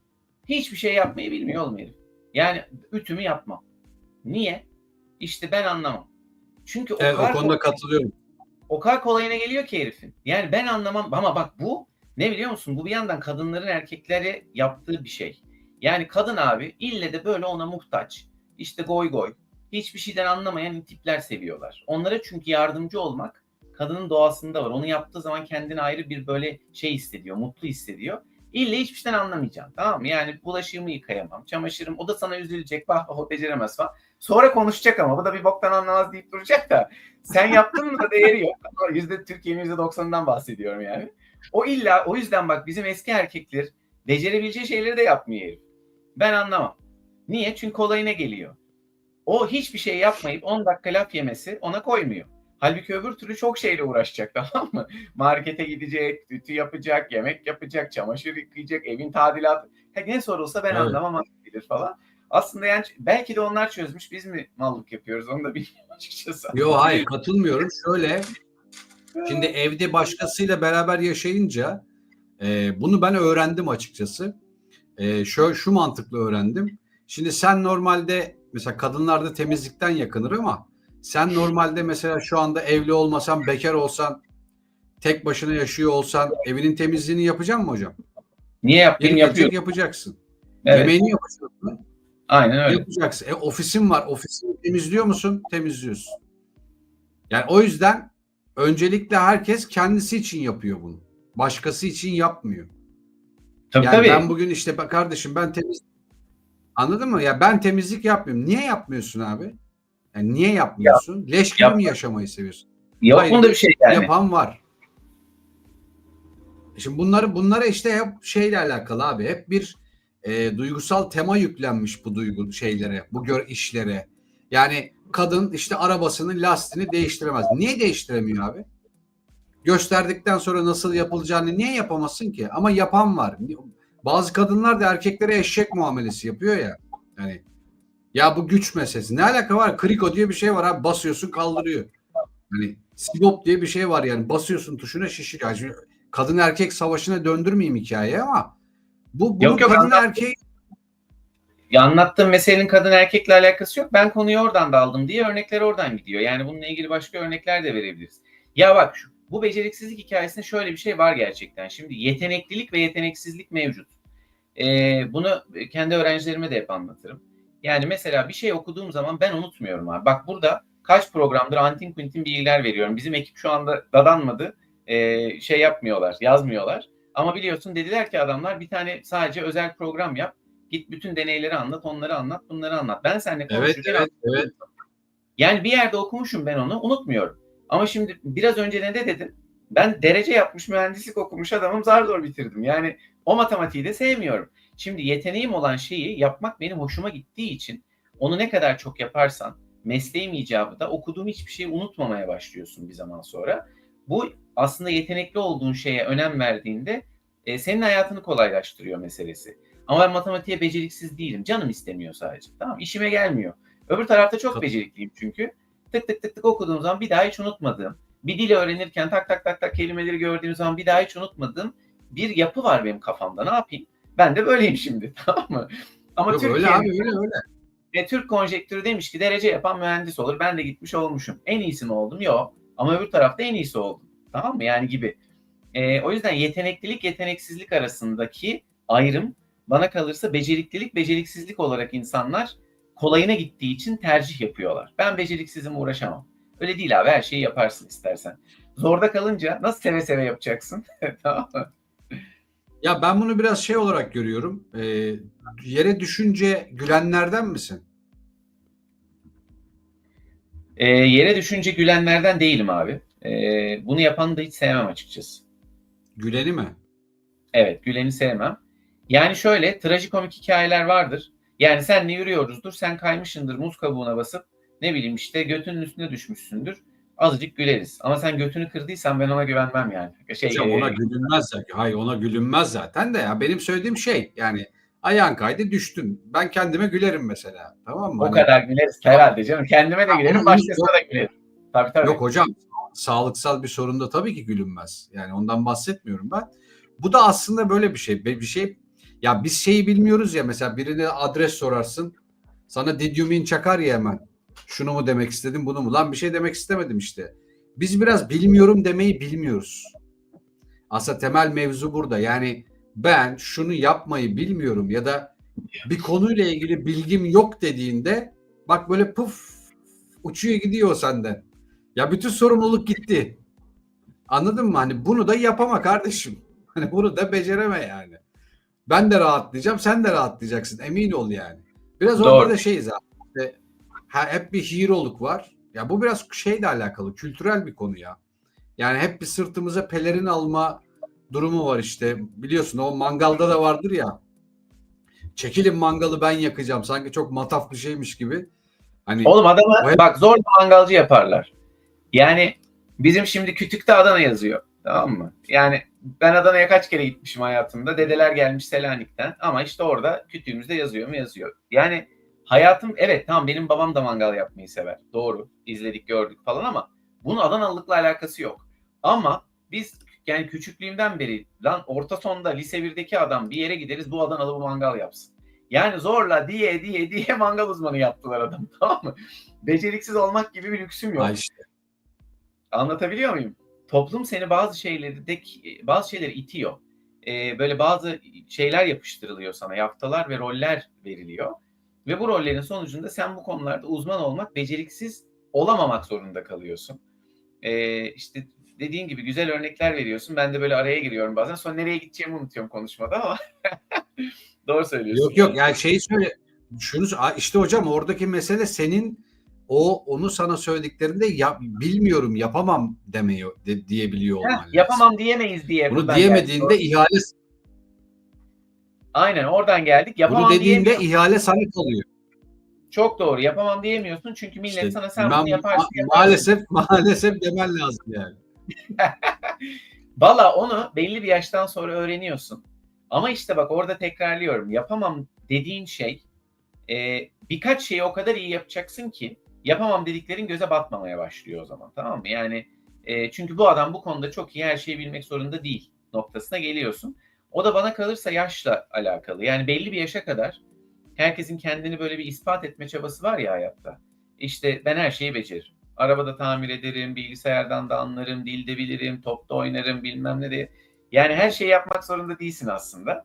Hiçbir şey yapmayı bilmiyor oğlum herif. Yani ütümü yapmam. Niye? İşte ben anlamam. Çünkü Evet, o konuda katılıyorum. o kadar kolayına geliyor ki herifin. Yani ben anlamam ama bak bu ne biliyor musun? Bu bir yandan kadınların erkeklere yaptığı bir şey. Yani kadın abi ille de böyle ona muhtaç. İşte goy goy. Hiçbir şeyden anlamayan tipler seviyorlar. Onlara çünkü yardımcı olmak kadının doğasında var. Onu yaptığı zaman kendini ayrı bir böyle şey hissediyor, mutlu hissediyor. İlle hiçbir şeyden anlamayacaksın. Tamam mı? Yani bulaşığımı yıkayamam, çamaşırım. O da sana üzülecek. Bah bah o beceremez falan. Sonra konuşacak ama bu da bir boktan anlamaz deyip duracak da sen yaptın mı da değeri yok. Ama Türkiye'nin %90'ından bahsediyorum yani. O yüzden bak bizim eski erkekler becerebileceği şeyleri de yapmıyor herif. Ben anlamam. Niye? Çünkü kolayına geliyor. O hiçbir şey yapmayıp 10 dakika laf yemesi ona koymuyor. Halbuki öbür türlü çok şeyle uğraşacak, tamam mı? Markete gidecek, ütü yapacak, yemek yapacak, çamaşır yıkayacak, evin tadilatı. Ne sorulsa ben Evet. anlamam bilir falan. Aslında yani belki de onlar çözmüş, biz mi mallık yapıyoruz onu da bilmiyorum açıkçası. Yo hayır, katılmıyorum. Şöyle, şimdi evde başkasıyla beraber yaşayınca bunu ben öğrendim açıkçası. Şu mantıkla öğrendim. Şimdi sen normalde mesela kadınlarda temizlikten yakınır ama sen normalde mesela şu anda evli olmasan, bekar olsan, tek başına yaşıyor olsan evinin temizliğini yapacak mısın hocam? Niye yapayım? Yeri gelecek Yapıyorum. yapacaksın. Evet. Yemeğini yapacaksın. Aynen öyle. Yapacaksın. Ofisin var. Ofisini temizliyor musun? Temizliyorsun. Yani o yüzden öncelikle herkes kendisi için yapıyor bunu. Başkası için yapmıyor. Tabii Yani ben tabii. bugün işte bak kardeşim ben anladın mı? Ya ben temizlik yapmıyorum. Niye yapmıyorsun abi? Yani niye Ya, yapmıyorsun? Leş gibi yap. mi yaşamayı seviyorsun? Yok bunda bir Hayır, şey yani. yapan var. Şimdi bunlara işte hep şeyle alakalı abi. Hep bir duygusal tema yüklenmiş bu duygu şeylere, bu işlere. Yani kadın işte arabasının lastiğini değiştiremez. Niye değiştiremiyor abi? Gösterdikten sonra nasıl yapılacağını niye yapamazsın ki? Ama yapan var. Bazı kadınlar da erkeklere eşek muamelesi yapıyor ya. Yani ya bu güç meselesi. Ne alaka var? Kriko diye bir şey var abi. Basıyorsun kaldırıyor. Hani Sibop diye bir şey var yani. Basıyorsun tuşuna şişir. Yani şimdi kadın erkek savaşına döndürmeyeyim hikayeyi ama bunun Yok yok kadın erkeği anlattığım meselenin kadın erkekle alakası yok. Ben konuyu oradan da aldım diye örnekler oradan gidiyor. Yani bununla ilgili başka örnekler de verebiliriz. Ya bak bu beceriksizlik hikayesinde şöyle bir şey var gerçekten. Şimdi yeteneklilik ve yeteneksizlik mevcut. Bunu kendi öğrencilerime de hep anlatırım. Yani mesela bir şey okuduğum zaman ben unutmuyorum abi. Bak burada kaç programdır antin kuntin bilgiler veriyorum. Bizim ekip şu anda dadanmadı. Şey yapmıyorlar, yazmıyorlar. Ama biliyorsun dediler ki adamlar bir tane sadece özel program yap. Git bütün deneyleri anlat, onları anlat, bunları anlat. Ben seninle konuşurken Evet. yani bir yerde okumuşum ben onu, unutmuyorum. Ama şimdi biraz önce ne dedim? Ben derece yapmış, mühendislik okumuş adamım, zar zor bitirdim. Yani o matematiği de sevmiyorum. Şimdi yeteneğim olan şeyi yapmak benim hoşuma gittiği için onu ne kadar çok yaparsan mesleğim icabı da okuduğum hiçbir şeyi unutmamaya başlıyorsun bir zaman sonra. Bu aslında yetenekli olduğun şeye önem verdiğinde senin hayatını kolaylaştırıyor meselesi. Ama ben matematiğe beceriksiz değilim. Canım istemiyor sadece. Tamam, işime gelmiyor. Öbür tarafta çok becerikliyim çünkü. Tık tık tık tık okuduğum zaman bir daha hiç unutmadığım, bir dili öğrenirken tak tak tak tak kelimeleri gördüğüm zaman bir daha hiç unutmadığım bir yapı var benim kafamda. Ne yapayım? Ben de böyleyim şimdi. Tamam mı? Ama Yok, öyle abi, öyle. Türk konjektürü demiş ki derece yapan mühendis olur. Ben de gitmiş olmuşum. En iyisi mi oldum? Yok. Ama öbür tarafta en iyisi oldum. Tamam mı? Yani gibi. O yüzden yeteneklilik, yeteneksizlik arasındaki ayrım bana kalırsa beceriklilik, beceriksizlik olarak insanlar kolayına gittiği için tercih yapıyorlar. Ben beceriksizim, uğraşamam. Öyle değil abi, her şeyi yaparsın istersen. Zorda kalınca nasıl seve seve yapacaksın? Tamam mı? Ya ben bunu biraz şey olarak görüyorum. Yere düşünce gülenlerden misin? Yere düşünce gülenlerden değilim abi. Bunu yapanı da hiç sevmem açıkçası. Güleni mi? Evet, güleni sevmem. Yani şöyle trajikomik hikayeler vardır. Yani senle yürüyoruzdur, sen kaymışsındır muz kabuğuna basıp ne bileyim işte götünün üstüne düşmüşsündür. Azıcık güleriz. Ama sen götünü kırdıysan ben ona güvenmem yani. Hocam ona gülünmez zaten. Hayır, ona gülünmez zaten de ya. Benim söylediğim şey yani ayağın kaydı düştün. Ben kendime gülerim mesela. Tamam mı? O kadar güleriz herhalde canım. Kendime de gülerim, başkasına da gülerim. Tabii. Yok hocam, sağlıksal bir sorunda tabii ki gülünmez. Yani ondan bahsetmiyorum ben. Bu da aslında böyle bir şey. Bir şey ya, biz şeyi bilmiyoruz ya, mesela birine adres sorarsın. Sana didyumin çakar ya hemen. Şunu mu demek istedim, bunu mu? Lan bir şey demek istemedim işte. Biz biraz bilmiyorum demeyi bilmiyoruz. Aslında temel mevzu burada. Yani ben şunu yapmayı bilmiyorum ya da bir konuyla ilgili bilgim yok dediğinde bak böyle puf uçuyor gidiyor senden. Ya bütün sorumluluk gitti. Anladın mı? Hani bunu da yapama kardeşim. Hani bunu da becereme yani. Ben de rahatlayacağım, sen de rahatlayacaksın. Emin ol yani. Biraz Doğru. orada da şeyiz abi. İşte, hep bir hero'luk var. Ya bu biraz şeyle alakalı, kültürel bir konu ya. Yani hep bir sırtımıza pelerin alma durumu var işte. Biliyorsun o mangalda da vardır ya. Çekilin mangalı ben yakacağım. Sanki çok mataf bir şeymiş gibi. Hani Oğlum adamı hep... bak zor mangalcı yaparlar. Yani bizim şimdi kütükte Adana yazıyor. Tamam mı? Yani ben Adana'ya kaç kere gitmişim hayatımda. Dedeler gelmiş Selanik'ten. Ama işte orada kütüğümüzde yazıyor mu? Yazıyor. Yani hayatım, evet tamam, benim babam da mangal yapmayı sever. Doğru. İzledik, gördük falan ama bunun Adanalılıkla alakası yok. Ama biz yani küçüklüğümden beri lan orta sonda lise 1'deki adam bir yere gideriz, bu Adanalı bu mangal yapsın. Yani zorla diye mangal uzmanı yaptılar adam. Tamam mı? Beceriksiz olmak gibi bir lüksüm yok. işte. Anlatabiliyor muyum? Toplum seni bazı şeyleri itiyor. Böyle bazı şeyler yapıştırılıyor sana, yaftalar ve roller veriliyor. Ve bu rollerin sonucunda sen bu konularda uzman olmak, beceriksiz olamamak zorunda kalıyorsun. İşte dediğin gibi güzel örnekler veriyorsun. Ben de böyle araya giriyorum bazen. Sonra nereye gideceğimi unutuyorum konuşmada ama doğru söylüyorsun. Yok yani şeyi söyle. Şunu işte hocam, oradaki mesele senin onu sana söylediklerinde bilmiyorum, yapamam diyebiliyor olman lazım. Yapamam diyemeyiz diye. Bunu diyemediğinde ihale, aynen oradan geldik. Yapamam bunu dediğinde diyemiyorum. ihale sana kalıyor. Çok doğru. Yapamam diyemiyorsun çünkü millet İşte, sana sen bunu yaparsın. maalesef demen lazım yani. Valla onu belli bir yaştan sonra öğreniyorsun. Ama işte bak orada tekrarlıyorum. Yapamam dediğin şey birkaç şeyi o kadar iyi yapacaksın ki yapamam dediklerin göze batmamaya başlıyor o zaman. Tamam mı? Yani çünkü bu adam bu konuda çok iyi, her şeyi bilmek zorunda değil noktasına geliyorsun. O da bana kalırsa yaşla alakalı. Yani belli bir yaşa kadar herkesin kendini böyle bir ispat etme çabası var ya hayatta. İşte ben her şeyi beceririm. Arabada tamir ederim, bilgisayardan da anlarım, dil de bilirim, top da oynarım, bilmem ne de. Yani her şeyi yapmak zorunda değilsin aslında.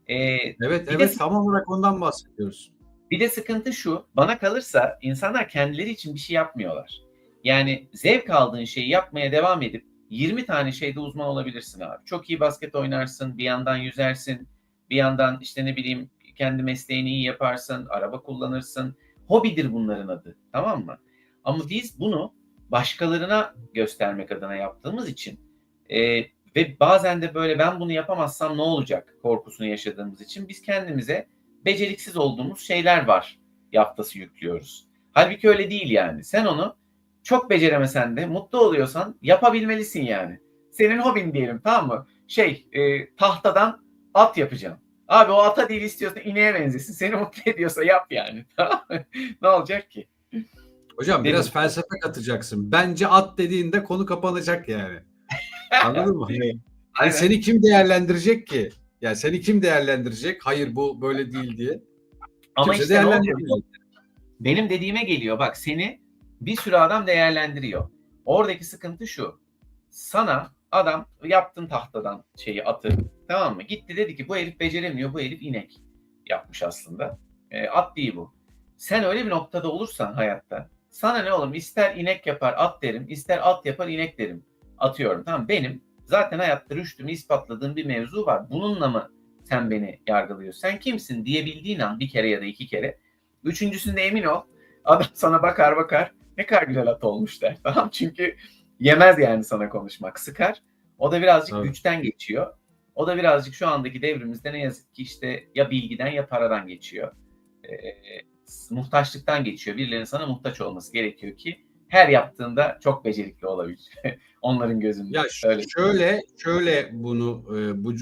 Evet, tam olarak ondan bahsediyoruz. Bir de sıkıntı şu, bana kalırsa insanlar kendileri için bir şey yapmıyorlar. Yani zevk aldığın şeyi yapmaya devam edip 20 tane şeyde uzman olabilirsin abi. Çok iyi basket oynarsın, bir yandan yüzersin, bir yandan işte ne bileyim kendi mesleğini iyi yaparsın, araba kullanırsın. Hobidir bunların adı, tamam mı? Ama biz bunu başkalarına göstermek adına yaptığımız için ve bazen de böyle ben bunu yapamazsam ne olacak korkusunu yaşadığımız için biz kendimize beceriksiz olduğumuz şeyler var yaftası yüklüyoruz. Halbuki öyle değil yani. Sen onu çok beceremesen de mutlu oluyorsan yapabilmelisin yani. Senin hobin diyelim, tamam mı? Tahtadan at yapacağım. Abi o ata değil, istiyorsan ineğe benzesin. Seni mutlu ediyorsa yap yani. Ne olacak ki? Hocam biraz felsefe katacaksın. Bence at dediğinde konu kapanacak yani. Anladın mı? Hani seni kim değerlendirecek ki? Yani seni kim değerlendirecek? Hayır bu böyle değil diye. Ama Kimse işte değerlendirmeyecek. benim dediğime geliyor. Bak, seni bir sürü adam değerlendiriyor. Oradaki sıkıntı şu. Sana adam yaptın tahtadan atı. Tamam mı? Gitti dedi ki bu herif beceremiyor. Bu herif inek yapmış aslında. At değil bu. Sen öyle bir noktada olursan hayatta sana ne oğlum, ister inek yapar at derim, ister at yapar inek derim. Atıyorum, tamam. Benim zaten hayatta rüştümü ispatladığım bir mevzu var. Bununla mı sen beni yargılıyorsun? Sen kimsin diyebildiğin an bir kere ya da iki kere. Üçüncüsünde emin ol, adam sana bakar ne kadar güzel at olmuş der. Tamam, çünkü yemez yani sana konuşmak, sıkar. O da birazcık güçten geçiyor. O da birazcık şu andaki devrimimizde ne yazık ki işte ya bilgiden ya paradan geçiyor. Muhtaçlıktan geçiyor. Birilerinin sana muhtaç olması gerekiyor ki her yaptığında çok becerikli olabilir. Onların gözünde. Ya şöyle bunu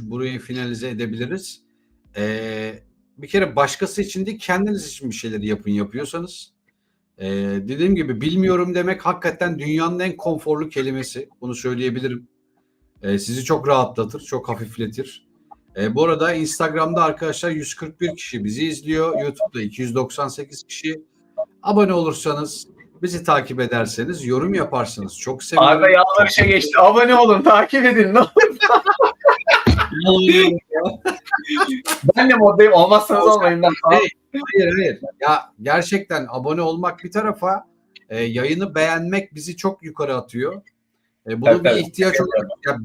burayı finalize edebiliriz. Bir kere başkası için değil, kendiniz için bir şeyleri yapıyorsanız. Dediğim gibi bilmiyorum demek hakikaten dünyanın en konforlu kelimesi. Bunu söyleyebilirim. Sizi çok rahatlatır, çok hafifletir. Bu arada Instagram'da arkadaşlar 141 kişi bizi izliyor. YouTube'da 298 kişi. Abone olursanız, bizi takip ederseniz, yorum yaparsanız çok sevinirim. Arda yalvarışa geçti. Abone olun, takip edin. Ne olur. Ben de moddayım. Olmazsanız olmayın. Hayır. Ya gerçekten abone olmak bir tarafa, yayını beğenmek bizi çok yukarı atıyor. Bunu bir ihtiyaç olarak, ya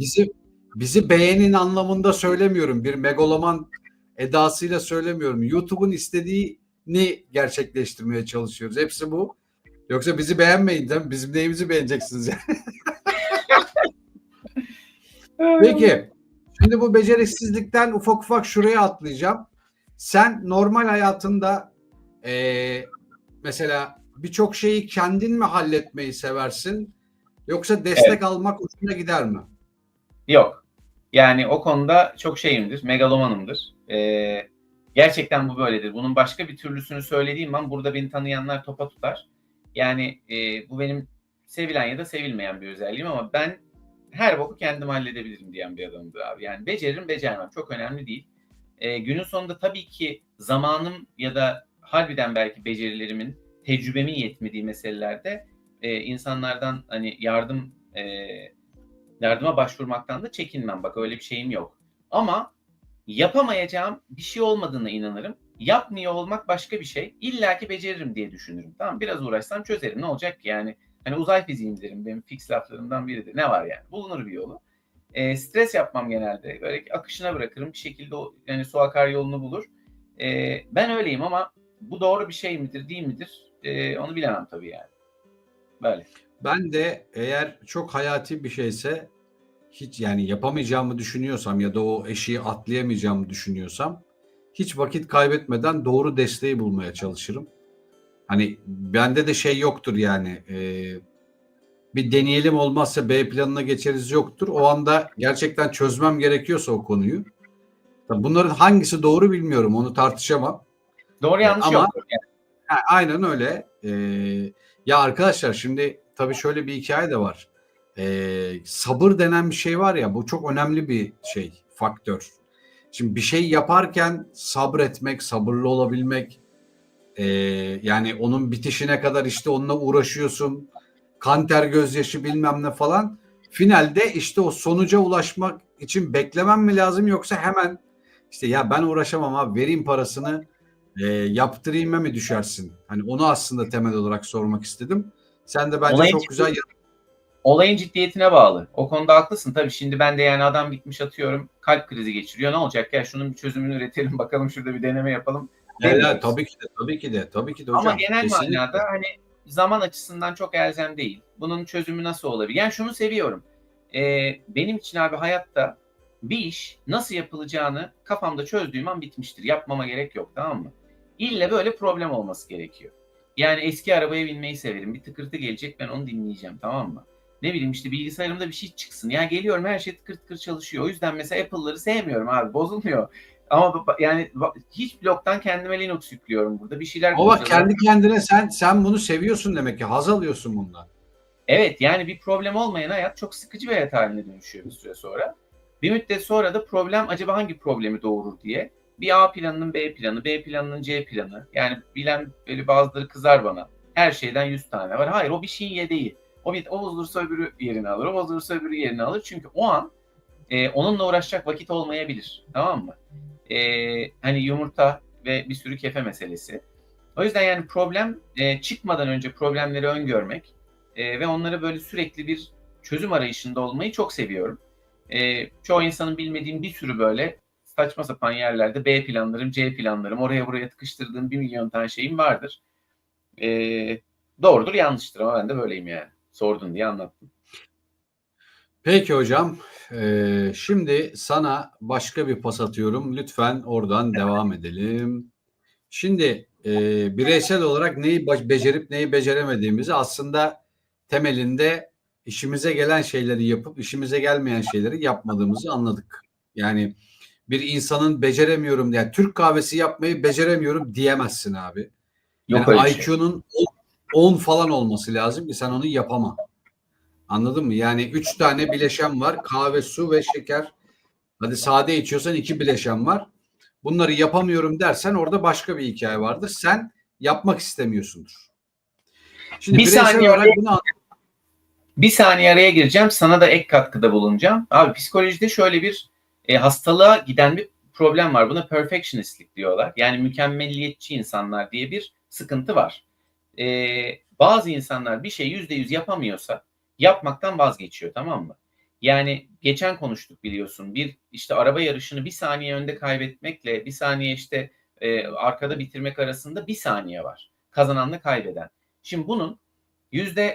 bizi beğenin anlamında söylemiyorum. Bir megaloman edasıyla söylemiyorum. YouTube'un istediğini gerçekleştirmeye çalışıyoruz. Hepsi bu. Yoksa bizi beğenmeyin değil mi? Bizim neyimizi beğeneceksiniz yani. Peki. Şimdi bu beceriksizlikten ufak şuraya atlayacağım. Sen normal hayatında mesela birçok şeyi kendin mi halletmeyi seversin? Yoksa destek almak hoşuna gider mi? Yok. Yani o konuda çok megalomanımdır. Gerçekten bu böyledir. Bunun başka bir türlüsünü söylediğim an burada beni tanıyanlar topa tutar. Yani bu benim sevilen ya da sevilmeyen bir özelliğim ama ben her boku kendim halledebilirim diyen bir adamımdır abi. Yani beceririm, becermem. Çok önemli değil. Günün sonunda tabii ki zamanım ya da harbiden belki becerilerimin, tecrübemin yetmediği meselelerde insanlardan hani yardıma başvurmaktan da çekinmem. Bak, öyle bir şeyim yok. Ama yapamayacağım bir şey olmadığına inanırım. Yapmıyor olmak başka bir şey. İlla ki beceririm diye düşünürüm. Tamam, biraz uğraşsam çözerim. Ne olacak ki yani? Hani uzay fiziğim derim. Benim fix laflarımdan biridir. Ne var yani? Bulunur bir yolu. Stres yapmam genelde. Böyle akışına bırakırım. Bir şekilde yani su akar yolunu bulur. Ben öyleyim ama bu doğru bir şey midir, değil midir? Onu bilemem tabii yani. Böyle. Ben de eğer çok hayati bir şeyse, hiç yani yapamayacağımı düşünüyorsam ya da o eşiği atlayamayacağımı düşünüyorsam hiç vakit kaybetmeden doğru desteği bulmaya çalışırım. Hani bende de şey yoktur yani, bir deneyelim olmazsa B planına geçeriz yoktur. O anda gerçekten çözmem gerekiyorsa o konuyu. Bunların hangisi doğru bilmiyorum, onu tartışamam. Doğru yanlış ama yok. Yani. Aynen öyle. Ya arkadaşlar şimdi tabii şöyle bir hikaye de var. Sabır denen bir şey var ya, bu çok önemli bir faktör. Şimdi bir şey yaparken sabretmek, sabırlı olabilmek, yani onun bitişine kadar işte onunla uğraşıyorsun. kan ter gözyaşı bilmem ne falan. Finalde işte o sonuca ulaşmak için beklemem mi lazım yoksa hemen işte ya ben uğraşamam abi vereyim parasını yaptırayım mı düşersin? Hani onu aslında temel olarak sormak istedim. Sen de bence Olayın çok güzel Olayın ciddiyetine bağlı. O konuda haklısın. Tabii şimdi ben de yani adam gitmiş atıyorum kalp krizi geçiriyor. Ne olacak ya şunun bir çözümünü üretelim bakalım şurada bir deneme yapalım demiyoruz. tabii ki de Ama hocam. genel Kesinlikle. manada hani zaman açısından çok elzem değil. Bunun çözümü nasıl olabilir? Yani şunu seviyorum. Benim için abi hayatta bir iş nasıl yapılacağını kafamda çözdüğüm an bitmiştir. Yapmama gerek yok, tamam mı? İlle böyle problem olması gerekiyor. Yani eski arabaya binmeyi severim. Bir tıkırtı gelecek, ben onu dinleyeceğim, tamam mı? Ne bileyim işte bilgisayarımda bir şey çıksın. Ya geliyorum her şey tıkır tıkır çalışıyor. O yüzden mesela Apple'ları sevmiyorum abi. Bozulmuyor. Ama yani hiç bloktan kendime Linux yüklüyorum burada. Bir şeyler Ama bak kurcalıyorum. kendi kendine sen bunu seviyorsun demek ki. Haz alıyorsun bundan. Evet, yani bir problem olmayan hayat çok sıkıcı bir hayat haline dönüşüyor bir süre sonra. Bir müddet sonra da problem acaba hangi problemi doğurur diye. Bir A planının B planı, B planının C planı. Yani bilen böyle bazıları kızar bana. Her şeyden 100 tane var. Hayır, o bir şeyin yedeği. O bozulursa öbürü yerini alır. O bozulursa öbürü yerini alır. Çünkü o an onunla uğraşacak vakit olmayabilir. Tamam mı? Hani yumurta ve bir sürü kefe meselesi. O yüzden yani problem çıkmadan önce problemleri öngörmek ve onlara böyle sürekli bir çözüm arayışında olmayı çok seviyorum. Çoğu insanın bilmediğim bir sürü böyle saçma sapan yerlerde B planlarım, C planlarım, oraya buraya tıkıştırdığım 1 milyon tane şeyim vardır. E, doğrudur, yanlıştır ama ben de böyleyim yani. Sordun diye anlattım. Peki hocam. Şimdi sana başka bir pas atıyorum. Lütfen oradan devam edelim. Şimdi bireysel olarak neyi becerip neyi beceremediğimizi aslında temelinde işimize gelen şeyleri yapıp işimize gelmeyen şeyleri yapmadığımızı anladık. Yani bir insanın beceremiyorum diye Türk kahvesi yapmayı beceremiyorum diyemezsin abi. Yani Yok öyle bir şey. IQ'nun 10 falan olması lazım ki sen onu yapama. Anladın mı? Yani 3 tane bileşen var. Kahve, su ve şeker. Hadi sade içiyorsan 2 bileşen var. Bunları yapamıyorum dersen orada başka bir hikaye vardır. Sen yapmak istemiyorsundur. Şimdi Bir bireysel saniye olarak bunu Bir saniye araya gireceğim. Sana da ek katkıda bulunacağım. Abi psikolojide şöyle bir hastalığa giden bir problem var. Buna perfectionistlik diyorlar. Yani mükemmelliyetçi insanlar diye bir sıkıntı var. Bazı insanlar bir şey %100 yapamıyorsa yapmaktan vazgeçiyor, tamam mı? Yani geçen konuştuk biliyorsun. Bir işte araba yarışını 1 saniye önde kaybetmekle 1 saniye işte arkada bitirmek arasında 1 saniye var. Kazananla kaybeden. Şimdi bunun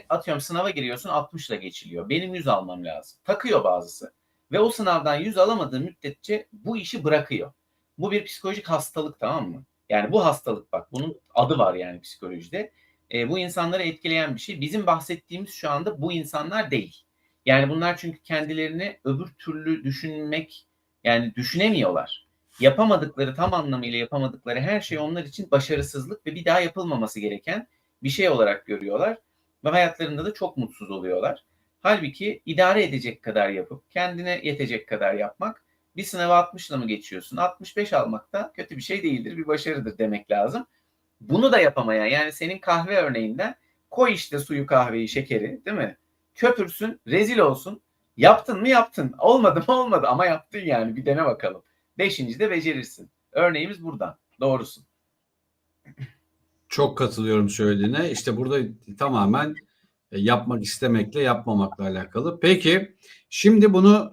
atıyorum sınava giriyorsun 60 ile geçiliyor. Benim 100 almam lazım. Takıyor bazısı. Ve o sınavdan 100 alamadığı müddetçe bu işi bırakıyor. Bu bir psikolojik hastalık, tamam mı? Yani bu hastalık, bak bunun adı var yani psikolojide. Bu insanları etkileyen bir şey. Bizim bahsettiğimiz şu anda bu insanlar değil. Yani bunlar çünkü kendilerini öbür türlü düşünmek, yani düşünemiyorlar. Yapamadıkları, tam anlamıyla yapamadıkları her şey onlar için başarısızlık ve bir daha yapılmaması gereken bir şey olarak görüyorlar. Ve hayatlarında da çok mutsuz oluyorlar. Halbuki idare edecek kadar yapıp kendine yetecek kadar yapmak, bir sınava 60'la mı geçiyorsun? 65 almak da kötü bir şey değildir, bir başarıdır demek lazım. Bunu da yapamayan, yani senin kahve örneğinden koy işte suyu, kahveyi, şekeri, değil mi? Köpürsün, rezil olsun. Yaptın mı yaptın. Olmadı mı olmadı ama yaptın yani, bir dene bakalım. 5. de becerirsin. Örneğimiz buradan. Doğrusun. çok katılıyorum söylediğine. İşte burada tamamen yapmak istemekle yapmamakla alakalı. Peki şimdi bunu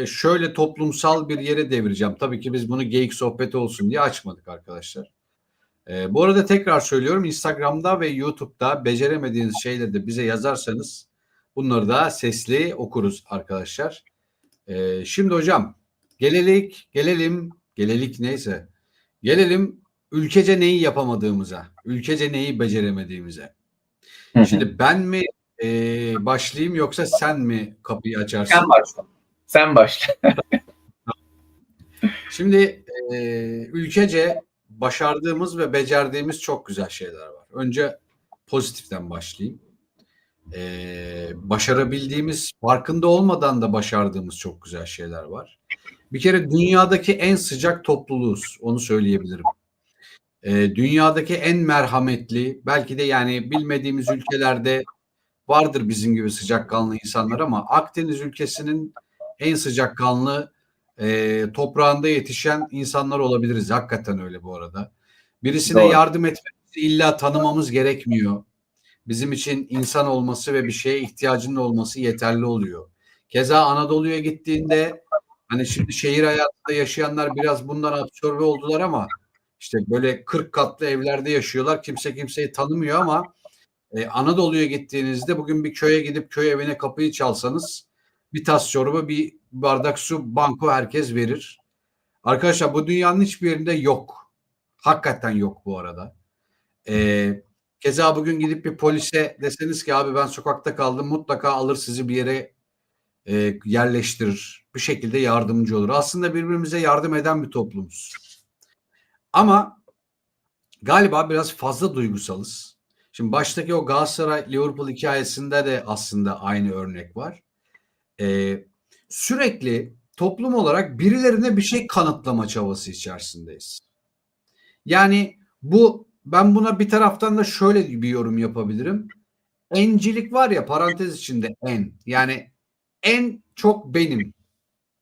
şöyle toplumsal bir yere devireceğim. Tabii ki biz bunu geyik sohbeti olsun diye açmadık arkadaşlar. Bu arada tekrar söylüyorum, Instagram'da ve YouTube'da beceremediğiniz şeyleri de bize yazarsanız bunları da sesli okuruz arkadaşlar. Şimdi hocam gelelim ülkece neyi yapamadığımıza, ülkece neyi beceremediğimize. Şimdi ben mi başlayayım yoksa sen mi kapıyı açarsın? Sen başla. Sen başla. Şimdi ülkece başardığımız ve becerdiğimiz çok güzel şeyler var. Önce pozitiften başlayayım. Başarabildiğimiz, farkında olmadan da başardığımız çok güzel şeyler var. Bir kere dünyadaki en sıcak topluluğuz, onu söyleyebilirim. Dünyadaki en merhametli, belki de yani bilmediğimiz ülkelerde vardır bizim gibi sıcakkanlı insanlar ama Akdeniz ülkesinin en sıcakkanlı toprağında yetişen insanlar olabiliriz. Hakikaten öyle bu arada. Birisine Doğru. yardım etmemizi illa tanımamız gerekmiyor. Bizim için insan olması ve bir şeye ihtiyacının olması yeterli oluyor. Keza Anadolu'ya gittiğinde hani şimdi şehir hayatında yaşayanlar biraz bundan absorbe oldular ama işte böyle 40 katlı evlerde yaşıyorlar. Kimse kimseyi tanımıyor ama Anadolu'ya gittiğinizde bugün bir köye gidip köy evine kapıyı çalsanız bir tas çorba, bir bardak su, banko herkes verir. Arkadaşlar bu dünyanın hiçbir yerinde yok. Hakikaten yok bu arada. Keza bugün gidip bir polise deseniz ki abi ben sokakta kaldım, mutlaka alır sizi bir yere yerleştirir. Bir şekilde yardımcı olur. Aslında birbirimize yardım eden bir toplumuz. Ama galiba biraz fazla duygusalız. Şimdi baştaki o Galatasaray-Liverpool hikayesinde de aslında aynı örnek var. Sürekli toplum olarak birilerine bir şey kanıtlama çabası içerisindeyiz. Yani ben buna bir taraftan da şöyle bir yorum yapabilirim. Encilik var ya, parantez içinde en. Yani en çok benim.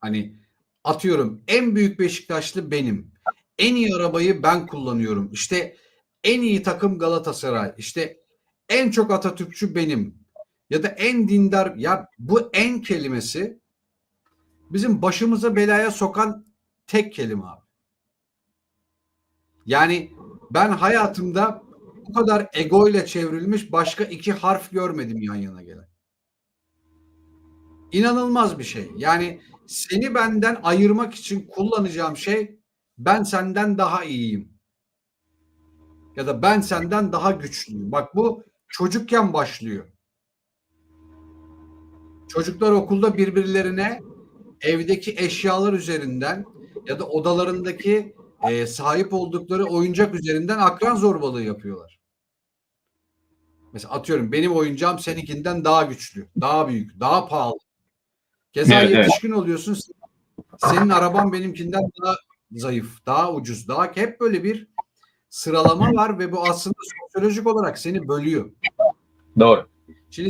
Hani atıyorum en büyük Beşiktaşlı benim. En iyi arabayı ben kullanıyorum. İşte en iyi takım Galatasaray. İşte en çok Atatürkçü benim. Ya da en dindar. Ya bu en kelimesi bizim başımıza belaya sokan tek kelime abi. Yani ben hayatımda bu kadar ego ile çevrilmiş başka iki harf görmedim yan yana gelen. İnanılmaz bir şey. Yani seni benden ayırmak için kullanacağım şey ben senden daha iyiyim. Ya da ben senden daha güçlüyüm. Bak bu çocukken başlıyor. Çocuklar okulda birbirlerine evdeki eşyalar üzerinden ya da odalarındaki sahip oldukları oyuncak üzerinden akran zorbalığı yapıyorlar. Mesela atıyorum benim oyuncağım seninkinden daha güçlü, daha büyük, daha pahalı. Keza Evet, yetişkin oluyorsun. Senin araban benimkinden daha zayıf, daha ucuz, daha hep böyle bir sıralama var ve bu aslında sosyolojik olarak seni bölüyor. Doğru. Şimdi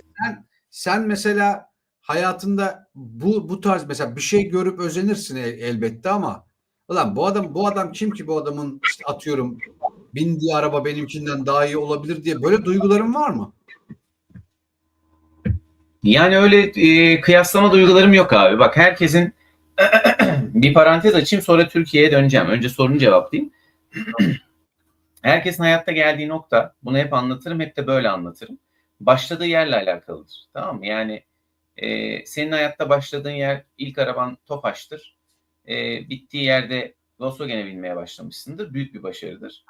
sen mesela hayatında bu tarz mesela bir şey görüp özenirsin elbette ama ulan bu adam kim ki bu adamın işte atıyorum bindiği araba benimkinden daha iyi olabilir diye böyle duyguların var mı? Yani öyle kıyaslama duygularım yok abi. Bak herkesin bir parantez açayım sonra Türkiye'ye döneceğim. Önce sorunu cevaplayayım. Herkesin hayatta geldiği nokta, bunu hep anlatırım, hep de böyle anlatırım. Başladığı yerle alakalıdır. Tamam mı? Yani senin hayatta başladığın yer ilk araban Tofaş'tır. Bittiği yerde Volkswagen'e binmeye başlamışsındır. Büyük bir başarıdır.